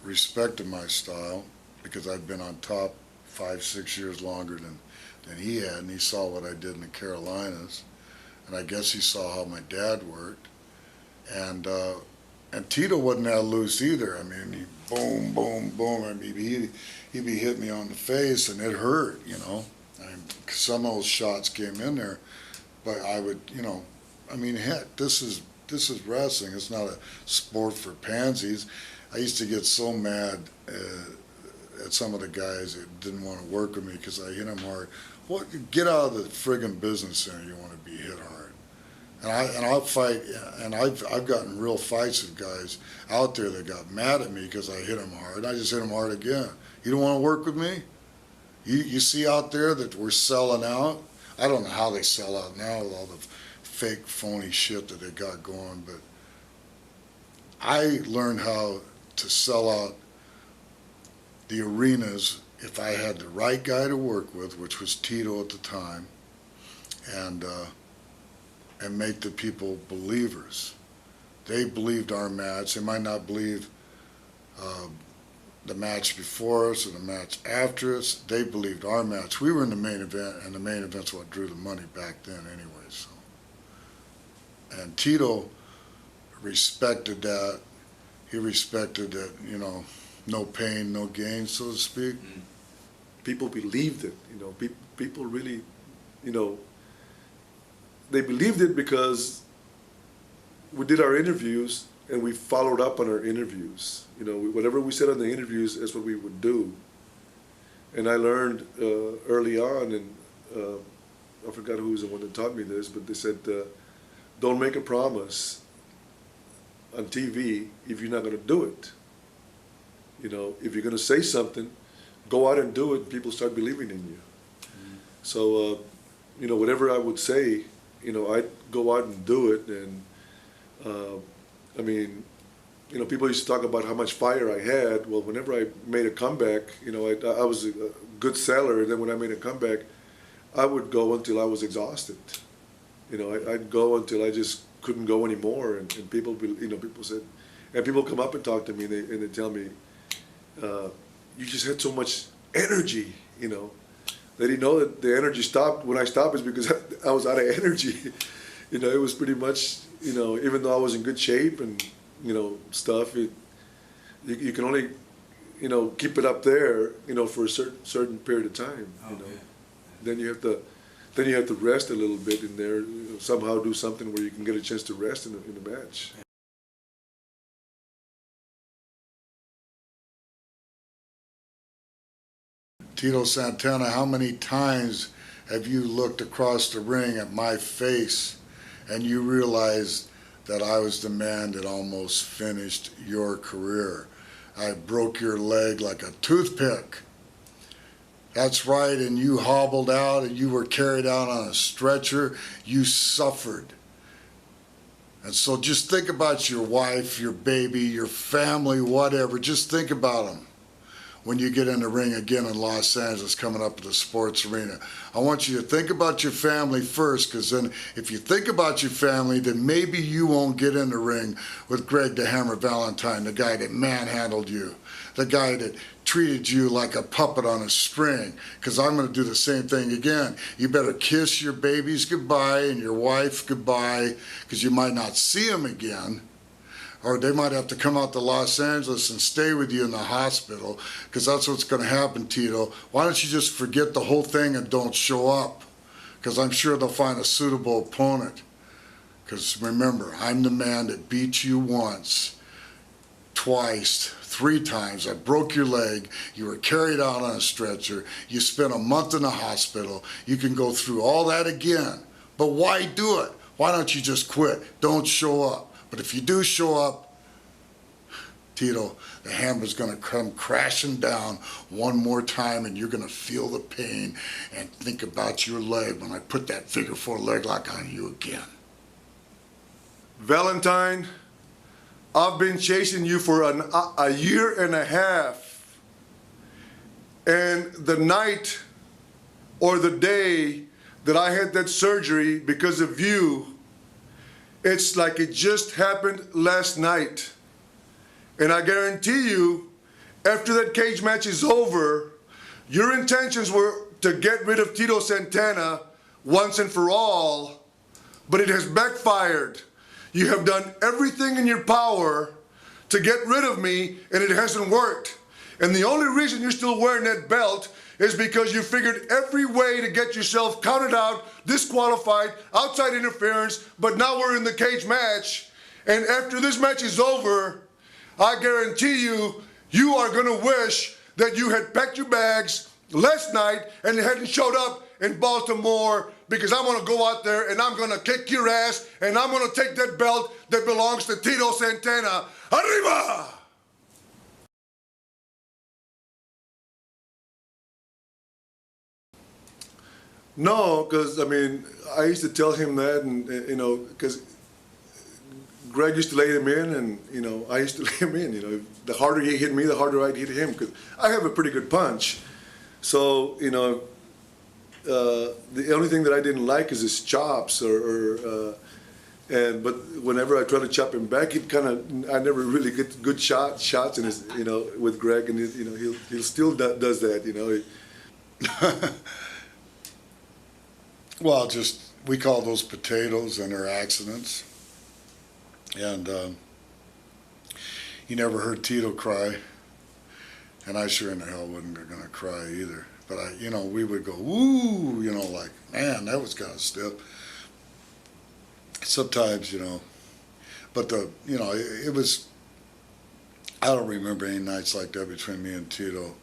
respected my style because I'd been on top 5-6 years longer than he had, and he saw what I did in the Carolinas, and I guess he saw how my dad worked, and Tito wasn't that loose either. I mean, he boom, boom, boom. I mean, he'd be hitting me on the face, and it hurt, you know. I mean, some of those shots came in there, but I would, you know, I mean, heck, this is wrestling. It's not a sport for pansies. I used to get so mad at some of the guys that didn't want to work with me because I hit them hard. Well, get out of the friggin' business center. You want to be hit hard, and I'll fight. And I've gotten real fights with guys out there that got mad at me because I hit them hard. I just hit them hard again. You don't want to work with me? You see out there that we're selling out. I don't know how they sell out now with all the fake, phony shit that they got going, but I learned how to sell out the arenas if I had the right guy to work with, which was Tito at the time, and make the people believers. They believed our match. They might not believe the match before us or the match after us. They believed our match. We were in the main event, and the main event's what drew the money back then anyway. So, and Tito respected that. He respected that, you know, no pain, no gain, so to speak. people believed it, you know. People really, you know, they believed it because we did our interviews, and we followed up on our interviews. You know, whatever we said on the interviews, that's what we would do. And I learned early on, and I forgot who was the one that taught me this, but they said, don't make a promise on TV if you're not going to do it. You know, if you're going to say something, go out and do it, and people start believing in you. Mm-hmm. So, you know, whatever I would say, you know, I'd go out and do it. And, I mean, you know, people used to talk about how much fire I had. Well, whenever I made a comeback, you know, I was a good seller. And then when I made a comeback, I would go until I was exhausted. You know, I'd go until I just couldn't go anymore. And people, you know, people said, and people come up and talk to me and they tell me, you just had so much energy, you know. They didn't know that the energy stopped when I stopped is because I was out of energy. You know, it was pretty much, you know, even though I was in good shape and, you know, stuff, you can only, you know, keep it up there, you know, for a certain period of time, you know. Yeah. Then you have to rest a little bit in there, you know, somehow do something where you can get a chance to rest in the match. Tito Santana, how many times have you looked across the ring at my face and you realized that I was the man that almost finished your career? I broke your leg like a toothpick. That's right, and you hobbled out and you were carried out on a stretcher. You suffered. And so just think about your wife, your baby, your family, whatever. Just think about them when you get in the ring again in Los Angeles coming up to the sports arena. I want you to think about your family first, because then if you think about your family, then maybe you won't get in the ring with Greg the Hammer Valentine, the guy that manhandled you, the guy that treated you like a puppet on a string, because I'm going to do the same thing again. You better kiss your babies goodbye and your wife goodbye, because you might not see them again. Or they might have to come out to Los Angeles and stay with you in the hospital, because that's what's going to happen, Tito. Why don't you just forget the whole thing and don't show up? Because I'm sure they'll find a suitable opponent. Because remember, I'm the man that beat you once, twice, 3 times. I broke your leg. You were carried out on a stretcher. You spent a month in the hospital. You can go through all that again. But why do it? Why don't you just quit? Don't show up. But if you do show up, Tito, the hammer's going to come crashing down one more time, and you're going to feel the pain and think about your leg when I put that figure 4 leg lock on you again. Valentine, I've been chasing you for a year and a half. And the night or the day that I had that surgery because of you, it's like it just happened last night. And I guarantee you, after that cage match is over, your intentions were to get rid of Tito Santana once and for all, but it has backfired. You have done everything in your power to get rid of me, and it hasn't worked. And the only reason you're still wearing that belt is because you figured every way to get yourself counted out, disqualified, outside interference, but now we're in the cage match. And after this match is over, I guarantee you, you are gonna wish that you had packed your bags last night and hadn't showed up in Baltimore, because I'm gonna go out there and I'm gonna kick your ass and I'm gonna take that belt that belongs to Tito Santana. Arriba! No, because, I mean, I used to tell him that, and you know, because Greg used to lay him in, and, you know, I used to lay him in. You know, the harder he hit me, the harder I'd hit him, because I have a pretty good punch. So, you know, the only thing that I didn't like is his chops, but whenever I try to chop him back, I never really get good shots in his, you know, with Greg, and you know, he'll still does that, you know. Well, we call those potatoes, and they're accidents. And you never heard Tito cry, and I sure in the hell wasn't going to cry either. But you know, we would go, ooh, you know, like, man, that was kind of stiff. Sometimes, you know, But it was, I don't remember any nights like that between me and Tito.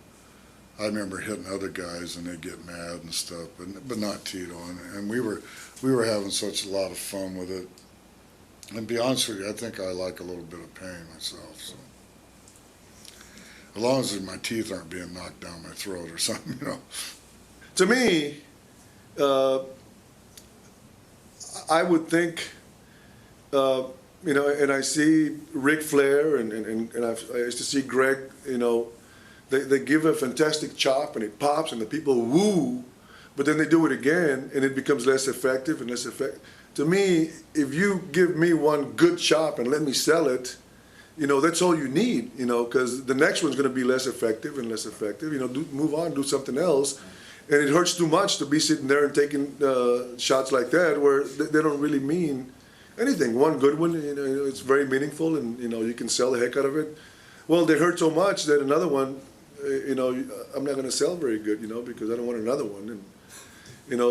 I remember hitting other guys and they'd get mad and stuff, but not Tito. And we were having such a lot of fun with it. And to be honest with you, I think I like a little bit of pain myself. So as long as my teeth aren't being knocked down my throat or something, To me, I would think, and I see Ric Flair and I used to see Greg, they give a fantastic chop and it pops and the people woo, but then they do it again and it becomes less effective and less effective. To me, if you give me one good chop and let me sell it, that's all you need, because the next one's going to be less effective and less effective. Move on, do something else. And it hurts too much to be sitting there and taking shots like that where they don't really mean anything. One good one, it's very meaningful and, you can sell the heck out of it. Well, they hurt so much that another one, I'm not going to sell very good, because I don't want another one. And,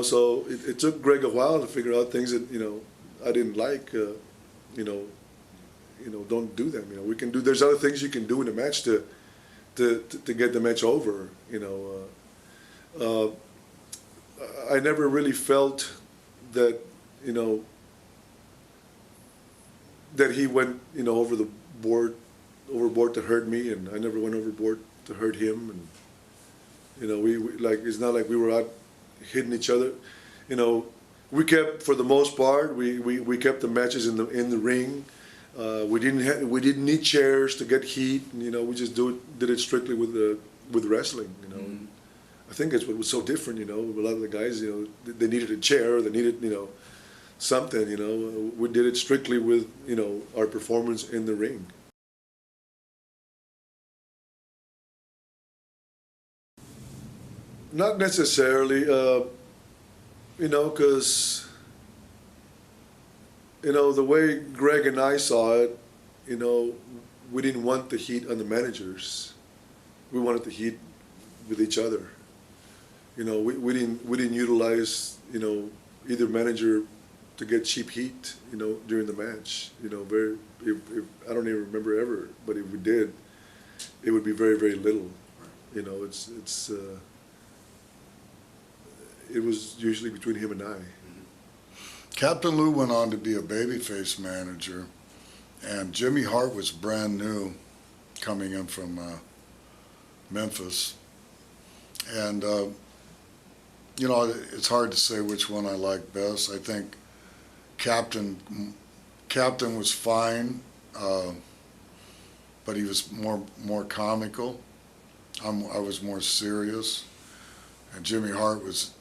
so it took Greg a while to figure out things that, I didn't like, don't do them. We can do, there's other things you can do in a match to get the match over, I never really felt that, that he went, overboard to hurt me, and I never went overboard to hurt him. And, we like, it's not like we were out hitting each other. We kept, for the most part, we kept the matches in the ring. We didn't need chairs to get heat. We just did it strictly with wrestling. Mm-hmm. I think that's what was so different. A lot of the guys, they needed a chair, they needed something. We did it strictly with our performance in the ring. Not necessarily, because the way Greg and I saw it, we didn't want the heat on the managers. We wanted the heat with each other. We didn't utilize either manager to get cheap heat during the match. If I don't even remember ever, but if we did, it would be very, very little. It was usually between him and I. Captain Lou went on to be a babyface manager, and Jimmy Hart was brand new, coming in from Memphis. And it's hard to say which one I like best. I think Captain was fine, but he was more comical. I was more serious, and Jimmy Hart was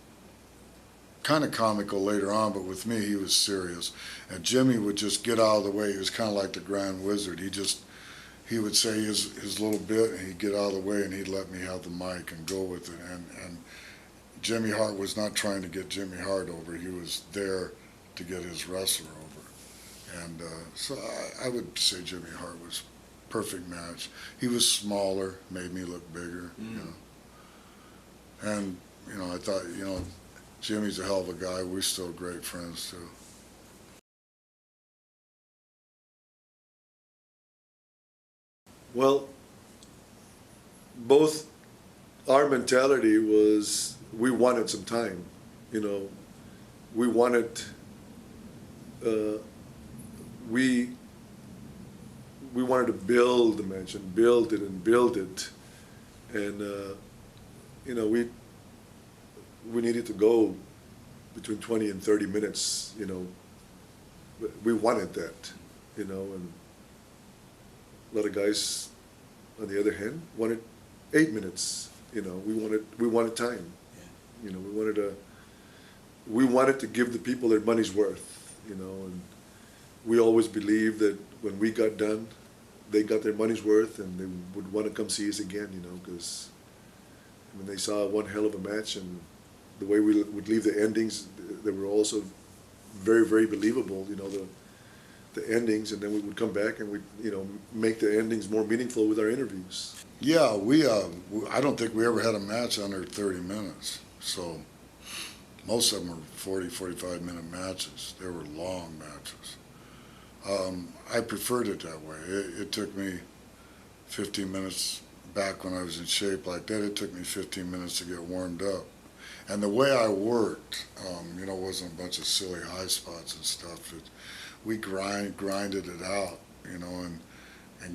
kind of comical later on, but with me he was serious. And Jimmy would just get out of the way. He was kind of like the Grand Wizard. He would say his little bit, and he'd get out of the way, and he'd let me have the mic and go with it. And Jimmy Hart was not trying to get Jimmy Hart over. He was there to get his wrestler over. And so I would say Jimmy Hart was perfect match. He was smaller, made me look bigger, And, I thought, Jimmy's a hell of a guy. We're still great friends, too. Well, both our mentality was we wanted some time. We wanted, we wanted to build the match and build it and build it. And, we needed to go between 20 and 30 minutes, we wanted that, and a lot of guys, on the other hand, wanted 8 minutes, we wanted time, we wanted to give the people their money's worth, and we always believed that when we got done, they got their money's worth and they would want to come see us again, because when they saw one hell of a match and the way we would leave the endings, they were also very, very believable, the endings, and then we would come back and we'd, make the endings more meaningful with our interviews. Yeah, I don't think we ever had a match under 30 minutes. So most of them were 40, 45-minute matches. They were long matches. I preferred it that way. It took me 15 minutes back when I was in shape like that. It took me 15 minutes to get warmed up. And the way I worked, wasn't a bunch of silly high spots and stuff. We grinded it out, and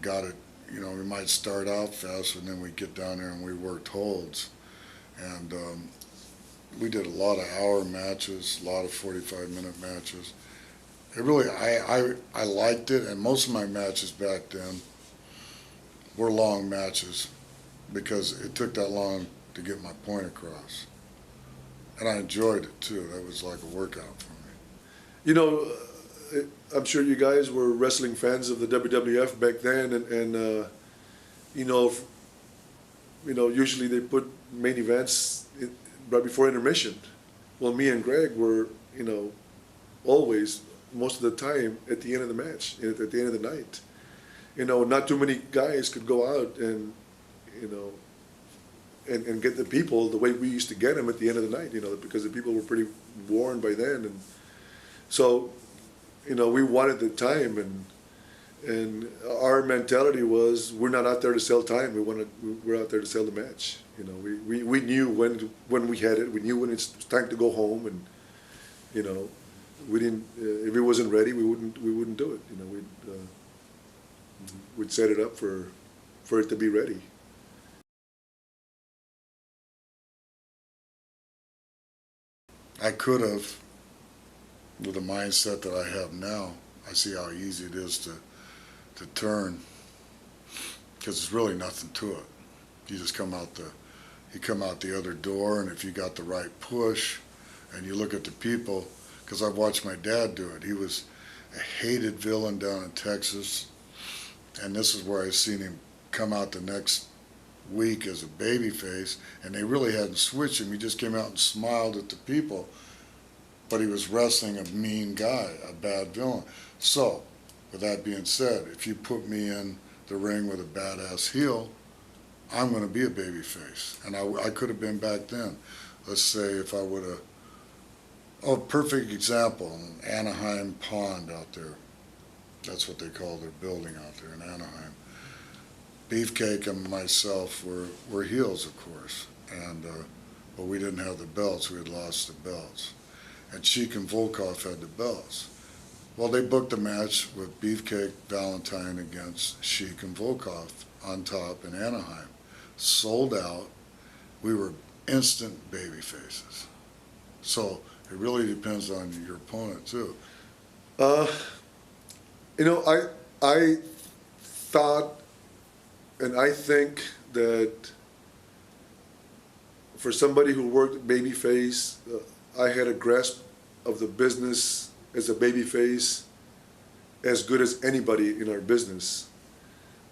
got it. We might start out fast, and then we get down there and we worked holds. And we did a lot of hour matches, a lot of 45-minute matches. It really, I liked it, and most of my matches back then were long matches because it took that long to get my point across. And I enjoyed it too. That was like a workout for me. I'm sure you guys were wrestling fans of the WWF back then, and usually they put main events right before intermission. Well, me and Greg were, always, most of the time, at the end of the match, at the end of the night. Not too many guys could go out and, and get the people the way we used to get them at the end of the night, because the people were pretty worn by then. And so, we wanted the time, and our mentality was, we're not out there to sell time. We're out there to sell the match. We knew when we had it. We knew when it's time to go home, and we didn't. If it wasn't ready, we wouldn't do it. We'd set it up for it to be ready. I could have, with the mindset that I have now, I see how easy it is to turn, because it's really nothing to it. You just come out the other door, and if you got the right push, and you look at the people, because I've watched my dad do it. He was a hated villain down in Texas, and this is where I've seen him come out the next week as a babyface, and they really hadn't switched him. He just came out and smiled at the people, but he was wrestling a mean guy, a bad villain. So, with that being said, if you put me in the ring with a badass heel, I'm going to be a babyface, and I could have been back then. Let's say if I would have, perfect example, Anaheim Pond out there. That's what they call their building out there in Anaheim. Beefcake and myself were heels, of course, and but we didn't have the belts. We had lost the belts. And Sheik and Volkov had the belts. Well, they booked a match with Beefcake Valentine against Sheik and Volkov on top in Anaheim. Sold out. We were instant baby faces. So it really depends on your opponent too. I thought, and I think that for somebody who worked babyface, I had a grasp of the business as a babyface as good as anybody in our business.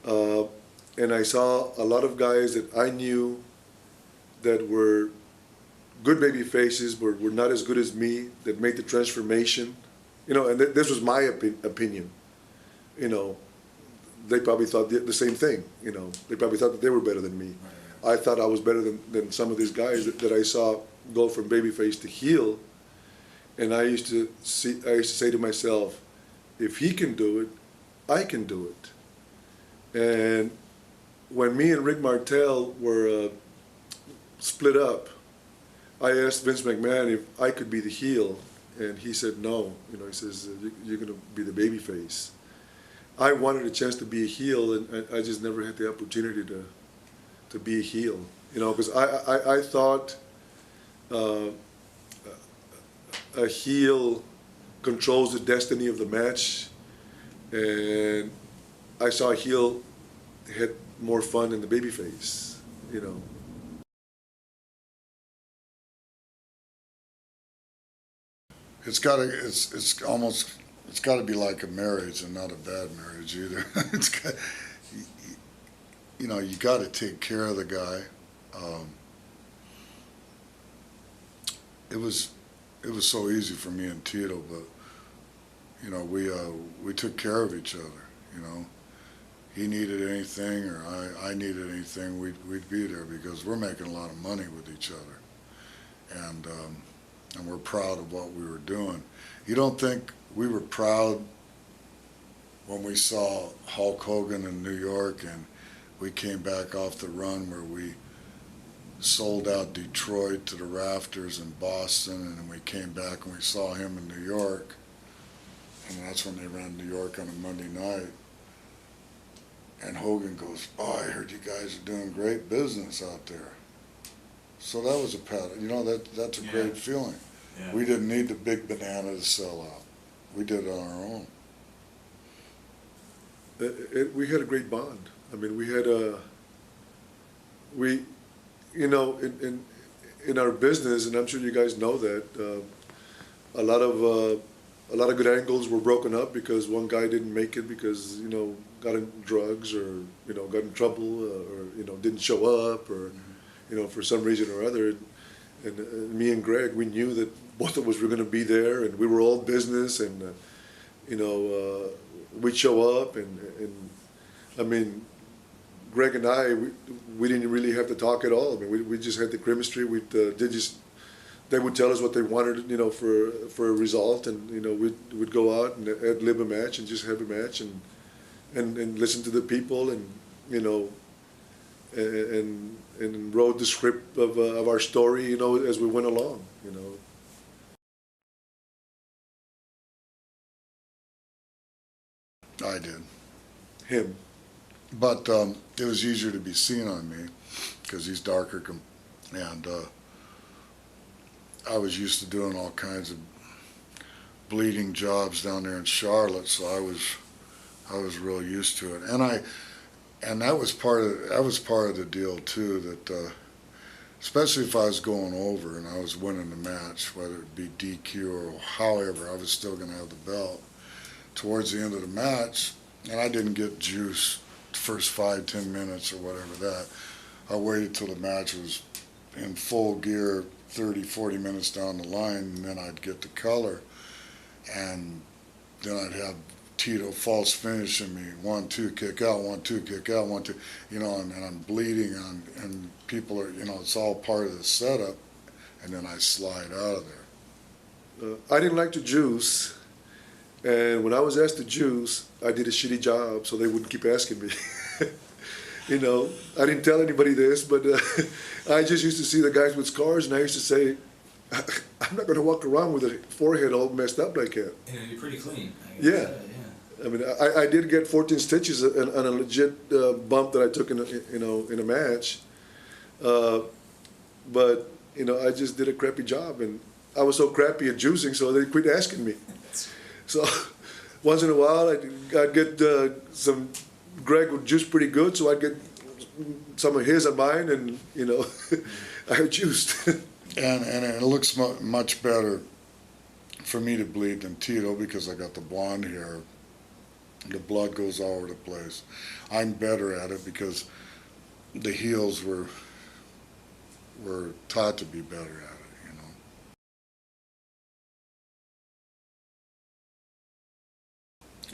And I saw a lot of guys that I knew that were good baby faces, but were not as good as me, that made the transformation. And this was my opinion. They probably thought the same thing. They probably thought that they were better than me. I thought I was better than some of these guys that I saw go from babyface to heel. And I used to say to myself, if he can do it, I can do it. And when me and Rick Martel were split up, I asked Vince McMahon if I could be the heel, and he said no. He says, you're going to be the babyface. I wanted a chance to be a heel, and I just never had the opportunity to be a heel. Because I thought a heel controls the destiny of the match, and I saw a heel had more fun than the babyface. It's got to be like a marriage, and not a bad marriage either. You got to take care of the guy. It was so easy for me and Tito, but we took care of each other. He needed anything, or I needed anything, we'd be there, because we're making a lot of money with each other, and we're proud of what we were doing. You don't think we were proud when we saw Hulk Hogan in New York, and we came back off the run where we sold out Detroit to the rafters in Boston, and then we came back and we saw him in New York, and that's when they ran New York on a Monday night. And Hogan goes, "Oh, I heard you guys are doing great business out there." So that was a pat. You know, that's a great feeling. Yeah. We didn't need the big banana to sell out. We did it on our own. We had a great bond. I mean, we had you know, in our business, and I'm sure you guys know that, a lot of good angles were broken up because one guy didn't make it because, you know, got in drugs or, you know, got in trouble or, you know, didn't show up or, you know, for some reason or other. And me and Greg, we knew that both of us were going to be there, and we were all business, and, you know, we'd show up, and I mean, Greg and I, we didn't really have to talk at all. I mean, we just had the chemistry. They would tell us what they wanted, you know, for a result, and, you know, we'd go out and ad-lib a match and just have a match and listen to the people, and, you know, and wrote the script of our story, you know, as we went along, you know. I did. Him. But it was easier to be seen on me because he's darker, and I was used to doing all kinds of bleeding jobs down there in Charlotte, so I was real used to it, and that was part of the deal too. That especially if I was going over and I was winning the match, whether it be DQ or however, I was still going to have the belt. Towards the end of the match, and I didn't get juice the first 5-10 minutes or whatever that. I waited till the match was in full gear, 30-40 minutes down the line, and then I'd get the color, and then I'd have Tito false finishing me, 1-2 kick out, 1-2 kick out, 1-2, you know, and I'm bleeding, and people are, you know, it's all part of the setup, and then I slide out of there. I didn't like to juice. And when I was asked to juice, I did a shitty job, so they wouldn't keep asking me. You know, I didn't tell anybody this, but I just used to see the guys with scars, and I used to say, I'm not going to walk around with a forehead all messed up like that. Yeah, you're pretty clean. Yeah. I mean, I did get 14 stitches on a legit bump that I took in a match, but you know, I just did a crappy job, and I was so crappy at juicing, so they quit asking me. So once in a while, I'd get some. Greg would juice pretty good, so I'd get some of his and mine, and you know, I juiced. And it looks much better for me to bleed than Tito because I got the blonde hair. The blood goes all over the place. I'm better at it because the heels were taught to be better at it, you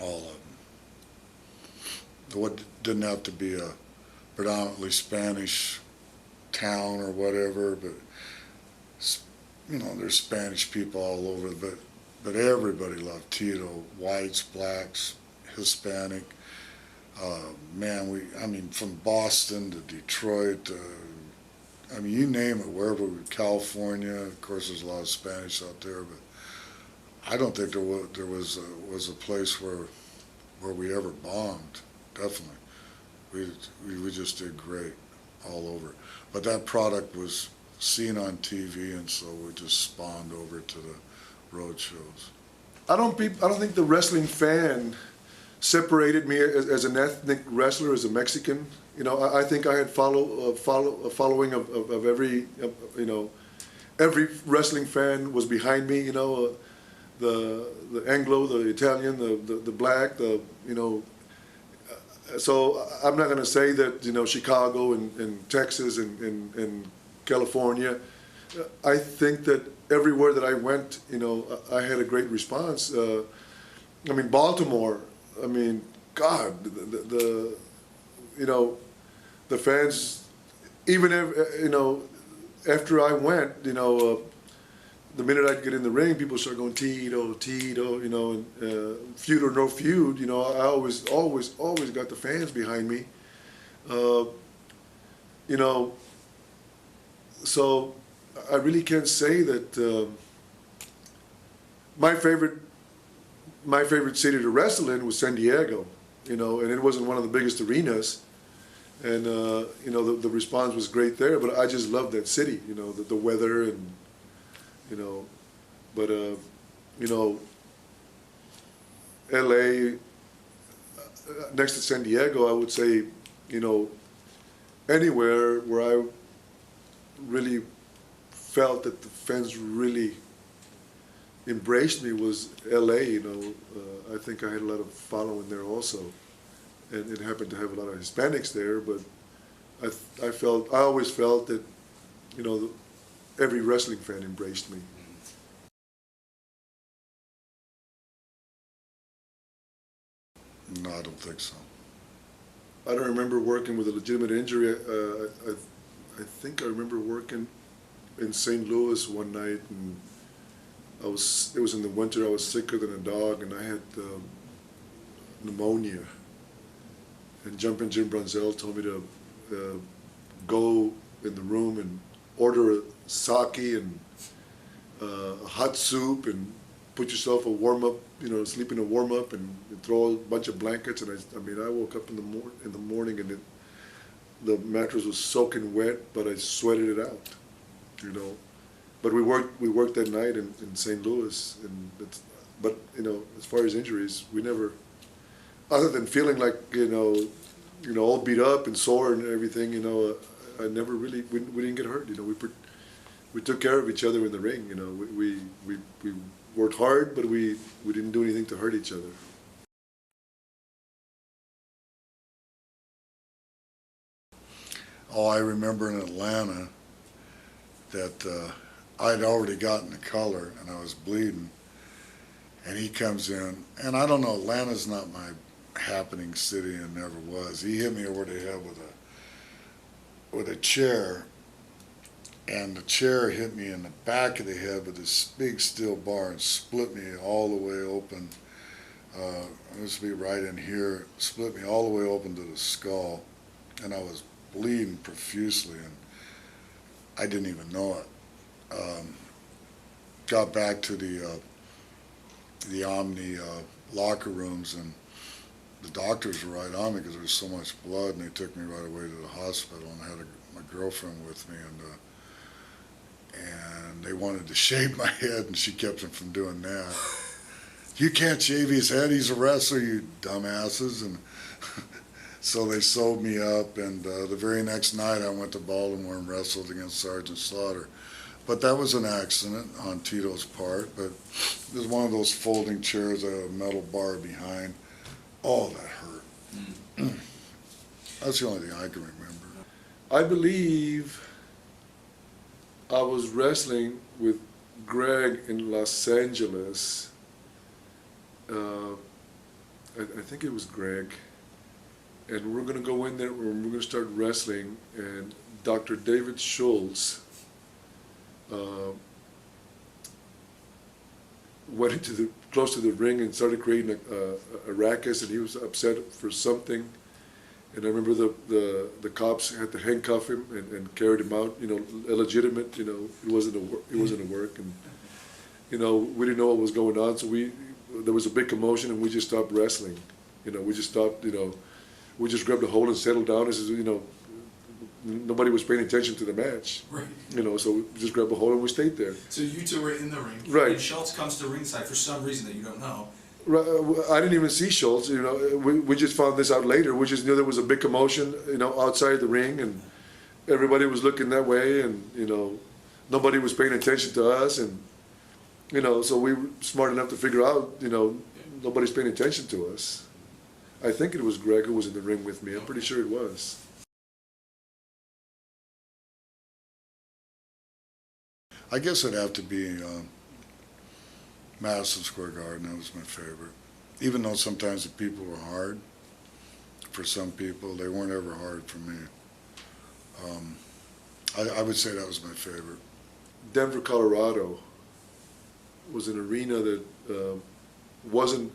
know. All of them. What didn't have to be a predominantly Spanish town or whatever, but you know, there's Spanish people all over, but everybody loved Tito, whites, blacks, Hispanic. Man, I mean, from Boston to Detroit, I mean, you name it, wherever, California, of course there's a lot of Spanish out there, but I don't think there was a place where we ever bombed. Definitely, we just did great all over. But that product was seen on TV, and so we just spawned over to the road shows. I don't think the wrestling fan separated me as an ethnic wrestler, as a Mexican. You know, I think I had a following of every, you know, every wrestling fan was behind me. You know, the Anglo, the Italian, the black, you know. So I'm not going to say that, you know, Chicago and Texas and California. I think that everywhere that I went, you know, I had a great response. I mean, Baltimore. I mean, God, the you know, the fans. Even if, you know, after I went, you know, the minute I'd get in the ring, people start going Tito, Tito, you know, and feud or no feud, you know, I always got the fans behind me, you know. So I really can't say that my favorite city to wrestle in was San Diego, you know, and it wasn't one of the biggest arenas, and you know, the response was great there. But I just loved that city, you know, the weather and, you know, but you know, L.A. Next to San Diego, I would say, you know, anywhere where I really felt that the fans really embraced me was L.A. You know, I think I had a lot of following there also, and it happened to have a lot of Hispanics there. But I always felt that, you know, every wrestling fan embraced me. No, I don't think so. I don't remember working with a legitimate injury. I think I remember working in St. Louis one night, and it was in the winter. I was sicker than a dog, and I had pneumonia. And Jumpin' Jim Brunzell told me to go in the room and order sake and a hot soup and put yourself a warm-up, you know, sleep in a warm-up and throw a bunch of blankets. And I mean, I woke up in the morning and the mattress was soaking wet, but I sweated it out, you know. But we worked that night in St. Louis, and but you know, as far as injuries, we never, other than feeling like, you know, all beat up and sore and everything, you know, I never really, we didn't get hurt, you know. We took care of each other in the ring, you know. We worked hard, but we didn't do anything to hurt each other. Oh, I remember in Atlanta that I'd already gotten the color and I was bleeding, and he comes in, and I don't know, Atlanta's not my happening city and never was. He hit me over the head with a chair, and the chair hit me in the back of the head with this big steel bar and split me all the way open. This would be right in here, split me all the way open to the skull, and I was bleeding profusely, and I didn't even know it. Got back to the Omni locker rooms, and the doctors were right on me because there was so much blood, and they took me right away to the hospital, and I had my girlfriend with me, and they wanted to shave my head, and she kept them from doing that. You can't shave his head, he's a wrestler, you dumbasses. And so they sewed me up, and the very next night I went to Baltimore and wrestled against Sergeant Slaughter. But that was an accident on Tito's part, but it was one of those folding chairs, a metal bar behind. Oh, that hurt. That's the only thing I can remember. I believe I was wrestling with Greg in Los Angeles. I think it was Greg. And we're going to go in there and we're going to start wrestling. And Dr. David Schultz went into close to the ring and started creating a ruckus, and he was upset for something. And I remember the cops had to handcuff him and carried him out. You know, illegitimate. You know, it wasn't a work, and you know, we didn't know what was going on. So there was a big commotion, and we just stopped wrestling. You know, we just stopped. You know, we just grabbed a hold and settled down. This is, you know, nobody was paying attention to the match. Right. You know, so we just grabbed a hold and we stayed there. So you two were in the ring. Right. And Schultz comes to ringside for some reason that you don't know. I didn't even see Schultz. You know, we just found this out later. We just knew there was a big commotion, you know, outside the ring, and everybody was looking that way, and you know, nobody was paying attention to us, and you know, so we were smart enough to figure out, you know, nobody's paying attention to us. I think it was Greg who was in the ring with me. I'm pretty sure it was. I guess it'd have to be Madison Square Garden. That was my favorite. Even though sometimes the people were hard, for some people, they weren't ever hard for me. I would say that was my favorite. Denver, Colorado. was an arena that wasn't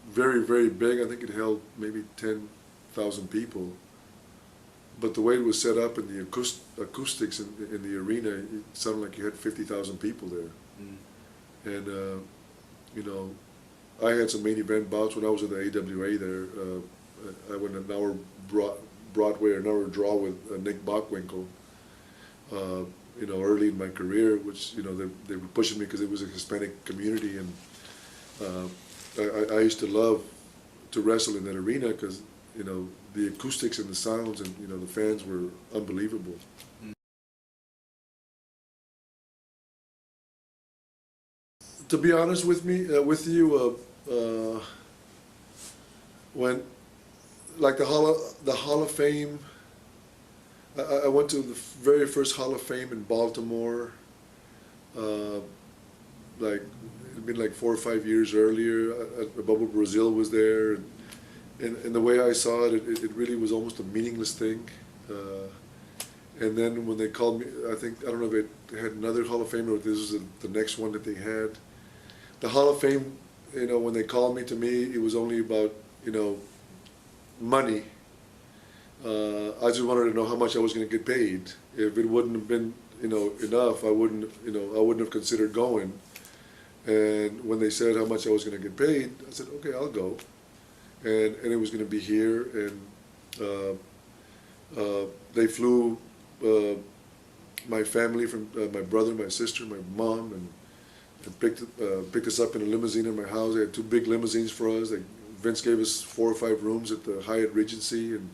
very, very big. I think it held maybe 10,000 people. But the way it was set up and the acoustics in the arena, it sounded like you had 50,000 people there. And, you know, I had some main event bouts when I was at the AWA there. I went an hour Broadway, an hour draw with Nick Bockwinkel, you know, early in my career, which, you know, they were pushing me because it was a Hispanic community. And I used to love to wrestle in that arena because, you know, the acoustics and the sounds and, you know, the fans were unbelievable. To be honest with you, when, like the Hall of Fame, I went to the very first Hall of Fame in Baltimore, like, it'd been like 4 or 5 years earlier. Bubba Brazil was there, and the way I saw it, it really was almost a meaningless thing. And then when they called me, I don't know if they had another Hall of Fame or this was the next one that they had. The Hall of Fame, you know, when they called me, to me, it was only about, you know, money. I just wanted to know how much I was going to get paid. If it wouldn't have been, you know, enough, I wouldn't have considered going. And when they said how much I was going to get paid, I said, okay, I'll go. And it was going to be here, and they flew my family from my brother, my sister, my mom, and picked us up in a limousine in my house. They had 2 big limousines for us. Vince gave us 4 or 5 rooms at the Hyatt Regency, and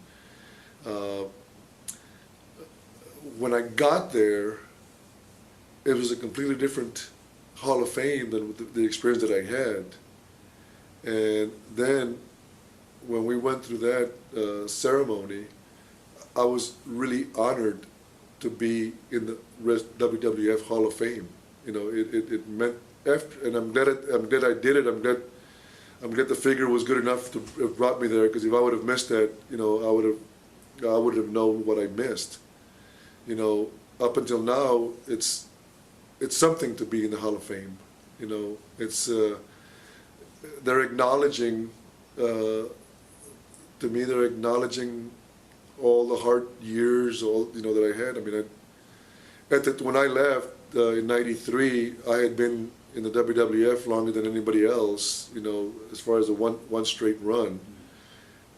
when I got there, it was a completely different Hall of Fame than the experience that I had. And then when we went through that ceremony, I was really honored to be in the WWF Hall of Fame. You know, it meant, and I'm glad I did it. I'm glad the figure was good enough to have brought me there, because if I would have missed that, you know, I would have known what I missed. You know, up until now, it's something to be in the Hall of Fame. You know, it's they're acknowledging, to me, they're acknowledging all the hard years, all, you know, that I had. I mean, when I left in '93, I had been in the WWF longer than anybody else, you know, as far as a one straight run.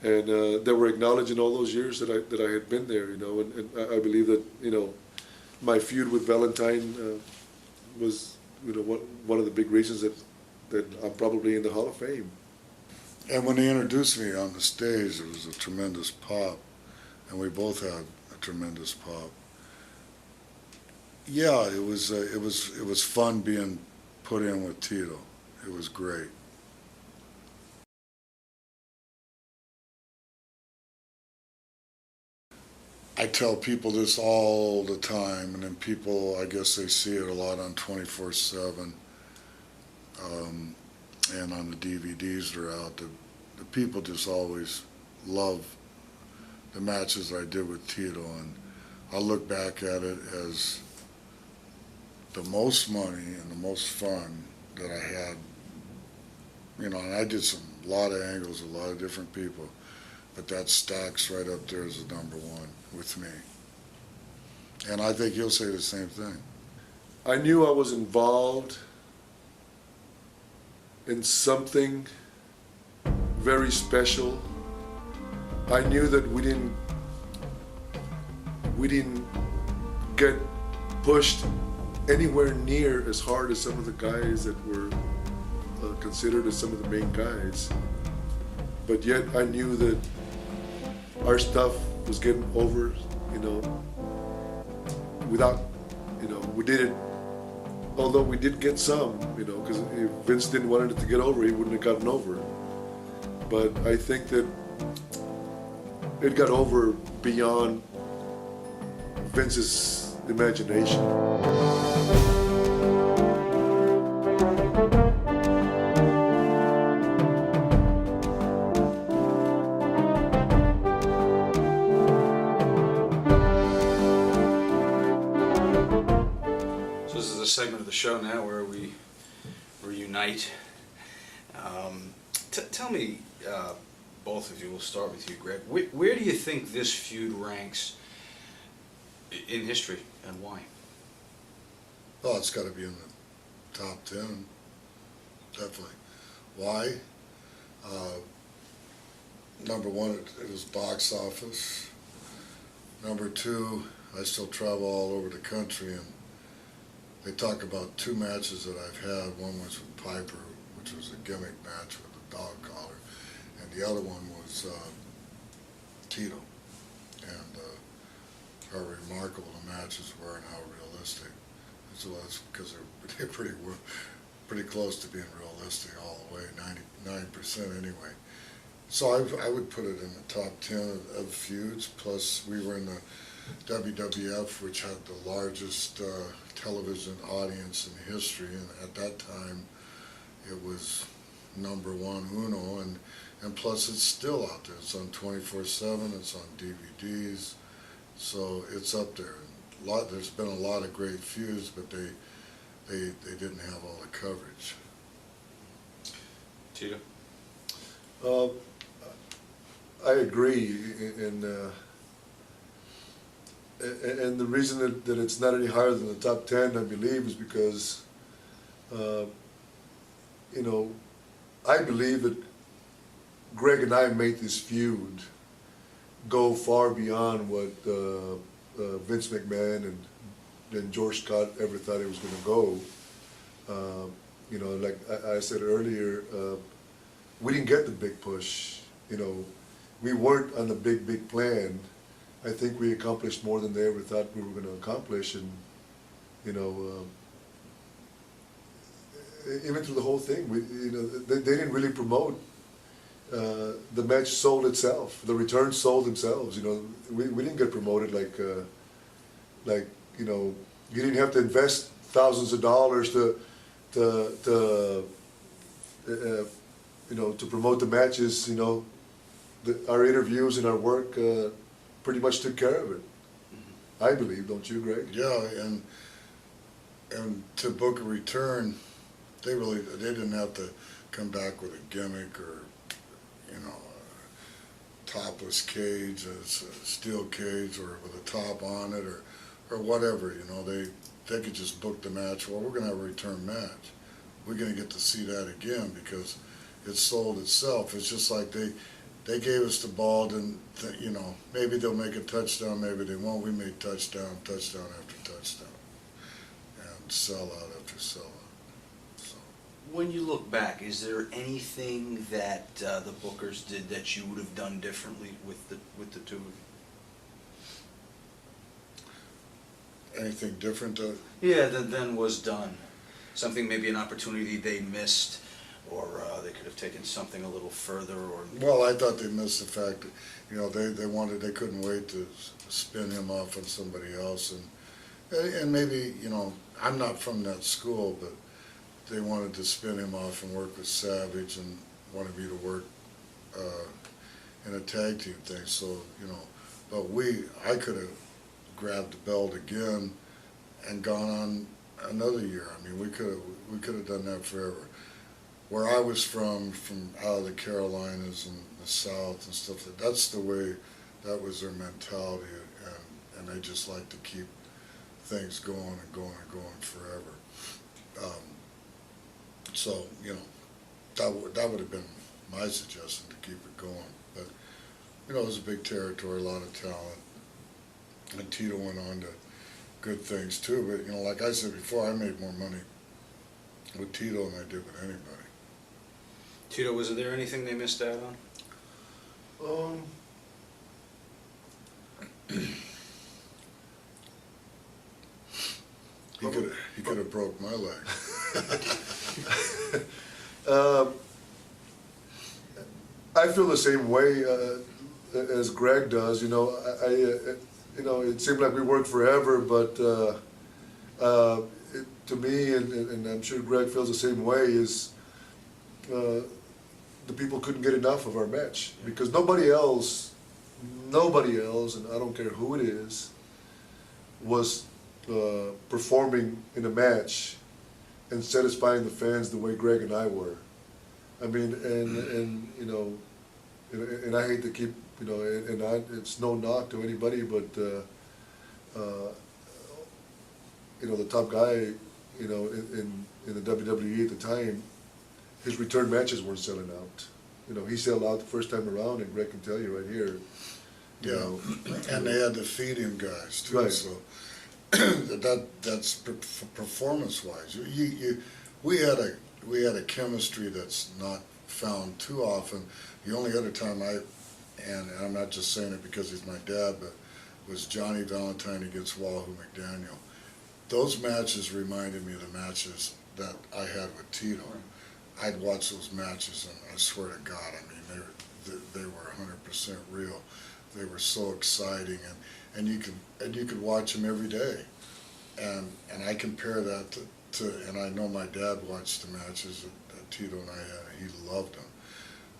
And they were acknowledging all those years that I had been there, you know, and I believe that, you know, my feud with Valentine was, you know, one of the big reasons that I'm probably in the Hall of Fame. And when they introduced me on the stage, it was a tremendous pop, and we both had a tremendous pop. Yeah, it was fun being put in with Tito. It was great. I tell people this all the time, and then people, I guess they see it a lot on 24/7, and on the DVDs that are out. The people just always love the matches I did with Tito, and I look back at it as the most money and the most fun that I had. You know, and I did a lot of angles, a lot of different people, but that stacks right up there as the #1 with me. And I think you'll say the same thing. I knew I was involved in something very special. I knew that we didn't get pushed anywhere near as hard as some of the guys that were considered as some of the main guys. But yet I knew that our stuff was getting over, you know, without, you know, we did it, although we did get some, you know, because if Vince didn't want it to get over, he wouldn't have gotten over. But I think that it got over beyond Vince's imagination. Segment of the show now where we Reunite. Tell me, both of you, we'll start with you, Greg. Where do you think this feud ranks in history, and why? Well, it's got to be in the top 10, definitely. Why? Number one, it was box office. Number two, I still travel all over the country, and they talk about two matches that I've had. One was with Piper, which was a gimmick match with a dog collar, and the other one was Tito. And how remarkable the matches were and how realistic. So that's because they're pretty close to being realistic all the way, 99% anyway. So I would put it in the top 10 of feuds. Plus, we were in the WWF, which had the largest television audience in history, and at that time, it was number one, uno, and plus it's still out there. It's on 24/7. It's on DVDs, so it's up there. There's been a lot of great feuds, but they didn't have all the coverage. Tito? I agree, and the reason that it's not any higher than the top 10, I believe, is because, you know, I believe that Greg and I made this feud go far beyond what Vince McMahon and George Scott ever thought it was going to go. You know, like I said earlier, we didn't get the big push. You know, we weren't on the big plan. I think we accomplished more than they ever thought we were going to accomplish, and you know, even through the whole thing, they didn't really promote. The match sold itself. The returns sold themselves. You know, we didn't get promoted like you know, you didn't have to invest thousands of dollars to you know, to promote the matches. You know, our interviews and our work pretty much took care of it. I believe, don't you, Greg? Yeah, and to book a return, they didn't have to come back with a gimmick or, you know, a topless cage, a steel cage, or with a top on it, or whatever. You know, they could just book the match. Well, we're going to have a return match. We're going to get to see that again because it sold itself. It's just like they gave us the ball, and you know, maybe they'll make a touchdown, maybe they won't. We made touchdown after touchdown, and sellout after sellout. So. When you look back, is there anything that the bookers did that you would have done differently with the two of you? Anything different? Yeah, than was done. Something, maybe an opportunity they missed, or they could have taken something a little further, or... Well, I thought they missed the fact that, you know, they couldn't wait to spin him off on somebody else, and maybe, you know, I'm not from that school, but they wanted to spin him off and work with Savage and wanted me to work in a tag team thing, so, you know, but I could have grabbed the belt again and gone on another year. I mean, we could have done that forever. Where I was from out of the Carolinas and the South and stuff, that's the way, that was their mentality, and they just like to keep things going and going and going forever. So, you know, that would have been my suggestion, to keep it going. But, you know, it was a big territory, a lot of talent, and Tito went on to good things too. But, you know, like I said before, I made more money with Tito than I did with anybody. Tito, was there anything they missed out on? He could have broke my leg. I feel the same way as Greg does. You know, you know, it seemed like we worked forever, but to me, and I'm sure Greg feels the same way, is the people couldn't get enough of our match, because nobody else, and I don't care who it is, was performing in a match and satisfying the fans the way Greg and I were. I mean, and you know, and I hate to keep, you know, it's no knock to anybody, but you know, the top guy, you know, in the WWE at the time, his return matches weren't selling out. You know, he sold out the first time around, and Greg can tell you right here. You know, and they had to feed him guys too. Right. So that's performance-wise. We had a chemistry that's not found too often. The only other time and I'm not just saying it because he's my dad, but was Johnny Valentine against Wahoo McDaniel. Those matches reminded me of the matches that I had with Tito. I'd watch those matches, and I swear to God, I mean, they were 100% real. They were so exciting, and you could watch them every day. And I compare that to and I know my dad watched the matches that Tito and I had, and he loved them.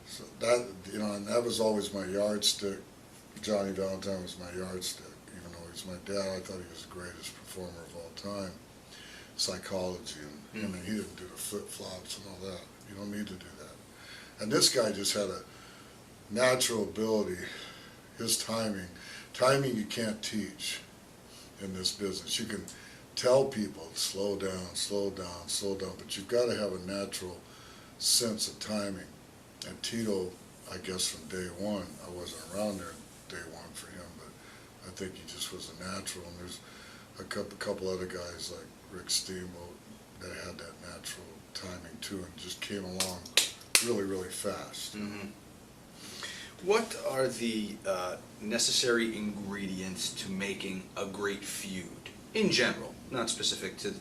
So that, you know, and that was always my yardstick. Johnny Valentine was my yardstick, even though he's my dad. I thought he was the greatest performer of all time. Psychology, and I mean, he didn't do the flip-flops and all that. You don't need to do that. And this guy just had a natural ability. His timing you can't teach in this business. You can tell people, slow down, slow down, slow down, but you've got to have a natural sense of timing. And Tito, I guess from day one, I wasn't around there day one for him, but I think he just was a natural. And there's a couple other guys like Rick Steamboat that had that natural timing too, and just came along really, really fast. Mm-hmm. What are the necessary ingredients to making a great feud in general? Not specific to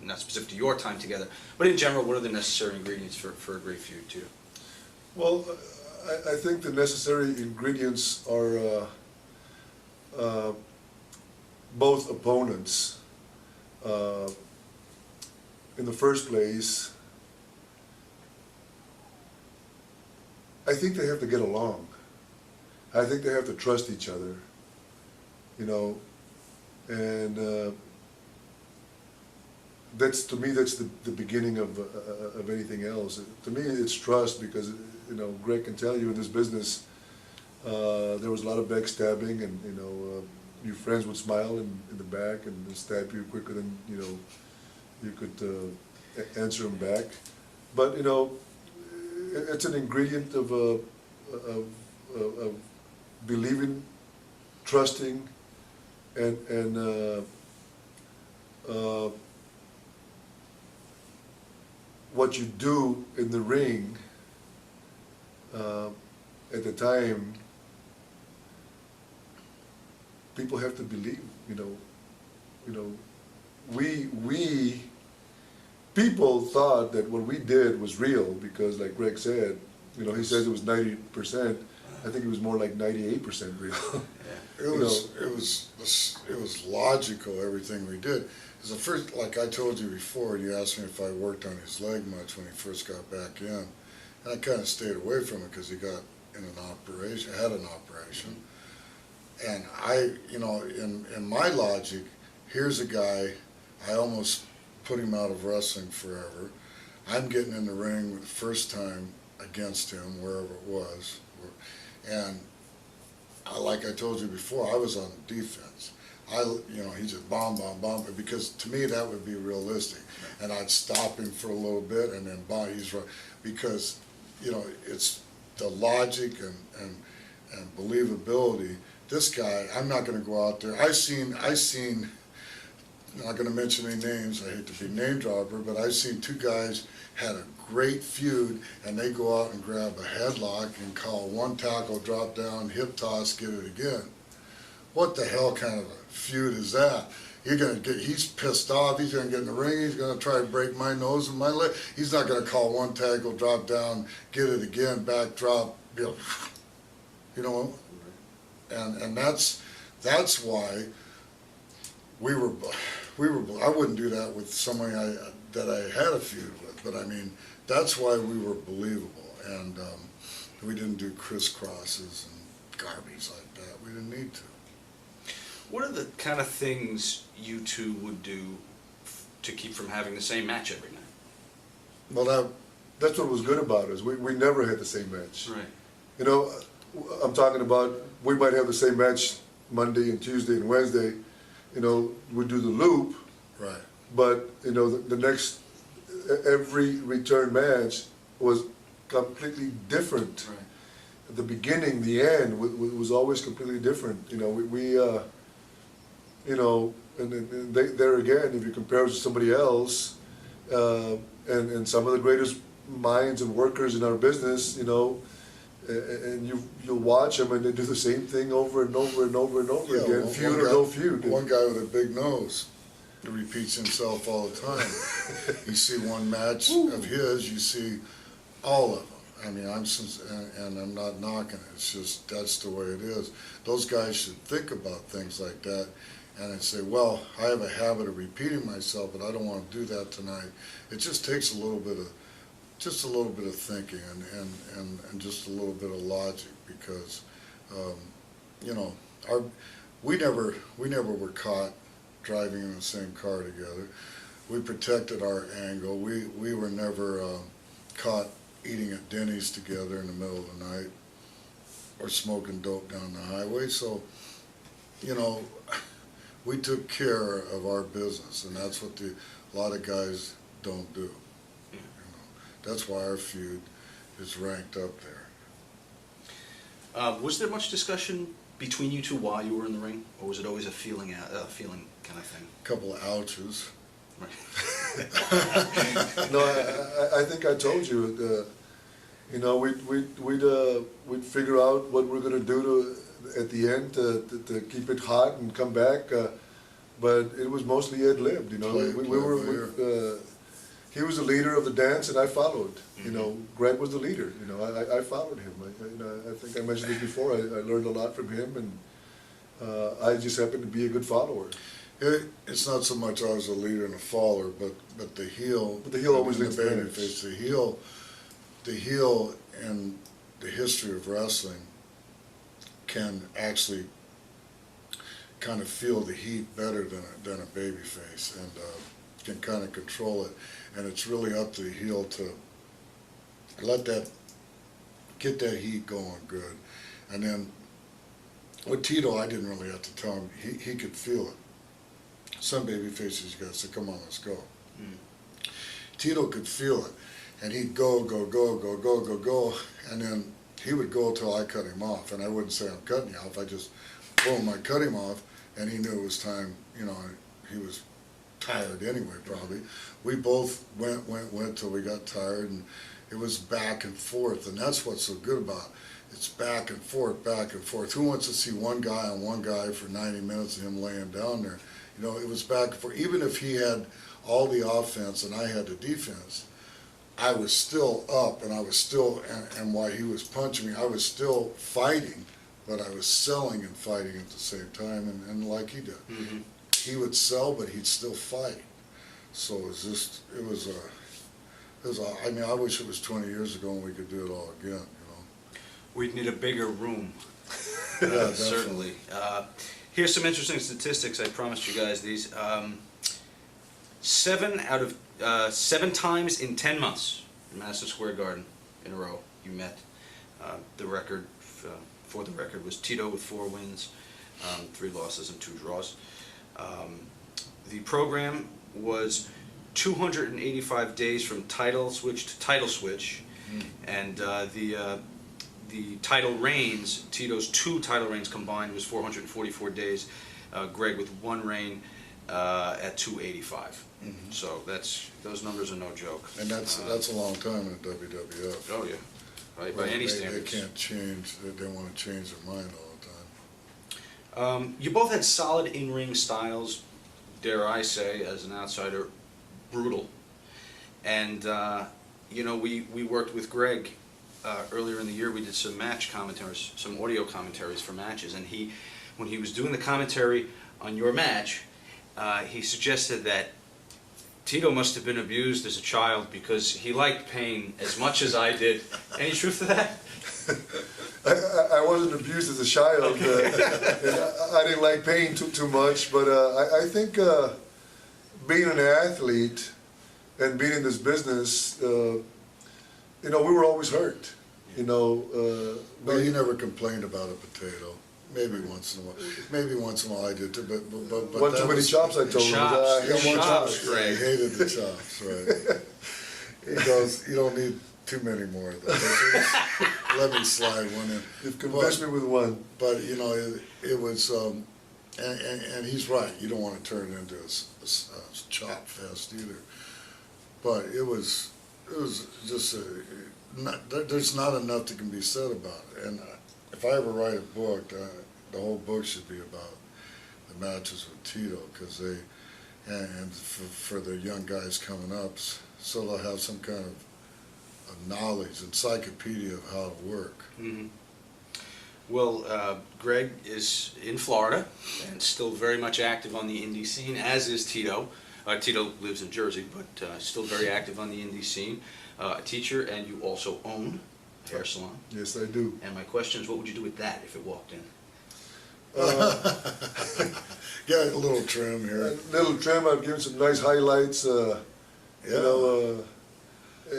not specific to your time together, but in general, what are the necessary ingredients for a great feud too? well, I think the necessary ingredients are both opponents. In the first place, I think they have to get along. I think they have to trust each other, you know, and that's, to me, that's the beginning of anything else. To me, it's trust, because, you know, Greg can tell you in this business, there was a lot of backstabbing, and, you know, your friends would smile in the back and stab you quicker than, you know, you could answer them back. But, you know, it's an ingredient of believing, trusting, and what you do in the ring at the time, people have to believe. You know, we people thought that what we did was real, because, like Greg said, you know, he says it was 90%. I think it was more like 98% real. It was logical, everything we did. Because the first, like I told you before, you asked me if I worked on his leg much when he first got back in, and I kind of stayed away from it because he got in an operation, had an operation, and I, you know, in my logic, here's a guy, I almost put him out of wrestling forever. I'm getting in the ring the first time against him, wherever it was, and like I told you before, I was on defense. You know, he just bomb, because to me that would be realistic. And I'd stop him for a little bit, and then bomb, he's right. Because, you know, it's the logic and believability. This guy, I'm not going to go out there. I seen, I'm not going to mention any names, I hate to be name dropper, but I've seen two guys had a great feud, and they go out and grab a headlock and call one tackle, drop down, hip toss, get it again. What the hell kind of a feud is that? He's pissed off, he's gonna get in the ring, he's gonna try to break my nose and my leg. He's not gonna call one tackle, drop down, get it again, back drop, you know, and that's why we were, I wouldn't do that with somebody that I had a feud with, but I mean, that's why we were believable, and we didn't do crisscrosses and garbage like that. We didn't need to. What are the kind of things you two would do to keep from having the same match every night? Well, that's what was good about us. We never had the same match. Right. You know, I'm talking about, we might have the same match Monday and Tuesday and Wednesday. You know, we do the loop. Right. But, you know, the next, every return match was completely different. Right. At the beginning, the end was always completely different. You know, you know, and there again, if you compare us to somebody else, and some of the greatest minds and workers in our business, you know, and you'll watch them and they do the same thing over and over and over and over again, feud or no feud. One guy with a big nose, he repeats himself all the time. You see one match of his, you see all of them. I mean, and I'm not knocking it, it's just, that's the way it is. Those guys should think about things like that and then say, well, I have a habit of repeating myself, but I don't want to do that tonight. It just takes a little bit of thinking and just a little bit of logic, because you know, we never were caught driving in the same car together. We protected our angle. We were never caught eating at Denny's together in the middle of the night or smoking dope down the highway. So, you know, we took care of our business, and that's what a lot of guys don't do. You know, that's why our feud is ranked up there. Was there much discussion between you two while you were in the ring, or was it always a feeling kind of thing? A couple of ouches. Right. No, I think I told you, you know, we'd figure out what we're gonna do at the end to keep it hot and come back, but it was mostly ad-libbed, you know. He was the leader of the dance and I followed. You know, Greg was the leader. You know, I followed him. I think I mentioned this before. I learned a lot from him, and I just happened to be a good follower. It's not so much I was a leader and a follower, but the heel. But the heel always the leads baby the face. The heel in the history of wrestling can actually kind of feel the heat better than a baby face, and can kind of control it. And it's really up to the heel to get that heat going good. And then with Tito, I didn't really have to tell him. He could feel it. Some baby faces, you gotta say, come on, let's go. Tito could feel it, and he'd go, and then he would go till I cut him off, and I wouldn't say, I'm cutting you off, I just, boom, I cut him off, and he knew it was time, you know, he was tired anyway, probably. We both went till we got tired, and it was back and forth, and that's what's so good about it. It's back and forth, back and forth. Who wants to see one guy on one guy for 90 minutes and him laying down there? You know, it was back and forth. Even if he had all the offense and I had the defense, I was still up, and I was still, and while he was punching me, I was still fighting, but I was selling and fighting at the same time, and like he did. He would sell, but he'd still fight. So it was just, I mean, I wish it was 20 years ago and we could do it all again, you know. We'd need a bigger room. Yeah, Certainly. Here's some interesting statistics. I promised you guys these. 7 times in 10 months in Madison Square Garden in a row you met. The record, for the record, was Tito with 4 wins, 3 losses and 2 draws. The program was 285 days from title switch to title switch, and the title reigns, Tito's 2 title reigns combined, was 444 days. Greg with 1 reign at 285. So those numbers are no joke. And that's a long time in the WWF. Oh yeah, by any standards. They can't change. They want to change their mind all the time. You both had solid in-ring styles, dare I say, as an outsider, brutal. And you know, we worked with Greg earlier in the year. We did some match commentaries, some audio commentaries for matches, and when he was doing the commentary on your match, he suggested that Tito must have been abused as a child because he liked pain as much as I did. Any truth to that? I wasn't abused as a child. I didn't like pain too much, but I think being an athlete and being in this business, you know, we were always hurt. You know, Well, you never complained about a potato. Maybe once in a while. Maybe once in a while I did too, but one that too many was- chops, I told him. Chops. Yeah, one Chops, chops. Greg. I hated the chops, right. He goes, you don't need too many more of those. Let me slide one in. You've convinced me with one. But, you know, it was, and he's right, you don't want to turn it into a chop fest either. But it was just, there's not enough that can be said about it. And if I ever write a book, the whole book should be about the matches with Tito, because they, and for the young guys coming up, so they'll have some kind of knowledge, encyclopedia of how to work. Mm-hmm. Well, Greg is in Florida and still very much active on the indie scene, as is Tito. Tito lives in Jersey, but still very active on the indie scene. A teacher, and you also own a hair salon. Yes, I do. And my question is, what would you do with that if it walked in? Got a little trim here. A little trim, I'd give him some nice highlights, you know,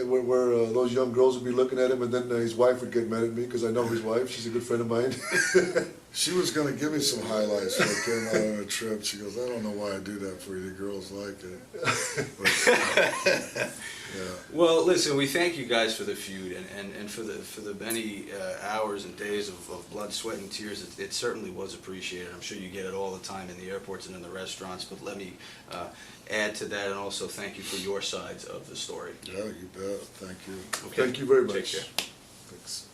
where those young girls would be looking at him, and then his wife would get mad at me because I know his wife. She's a good friend of mine. She was going to give me some highlights when I came out on a trip. She goes, I don't know why I do that for you. The girls like it. But, yeah. Well, listen, we thank you guys for the feud and for the many hours and days of blood, sweat, and tears. It certainly was appreciated. I'm sure you get it all the time in the airports and in the restaurants, but let me add to that and also thank you for your sides of the story. Yeah, you bet. Thank you. Okay. Thank you very much. Take care. Thanks.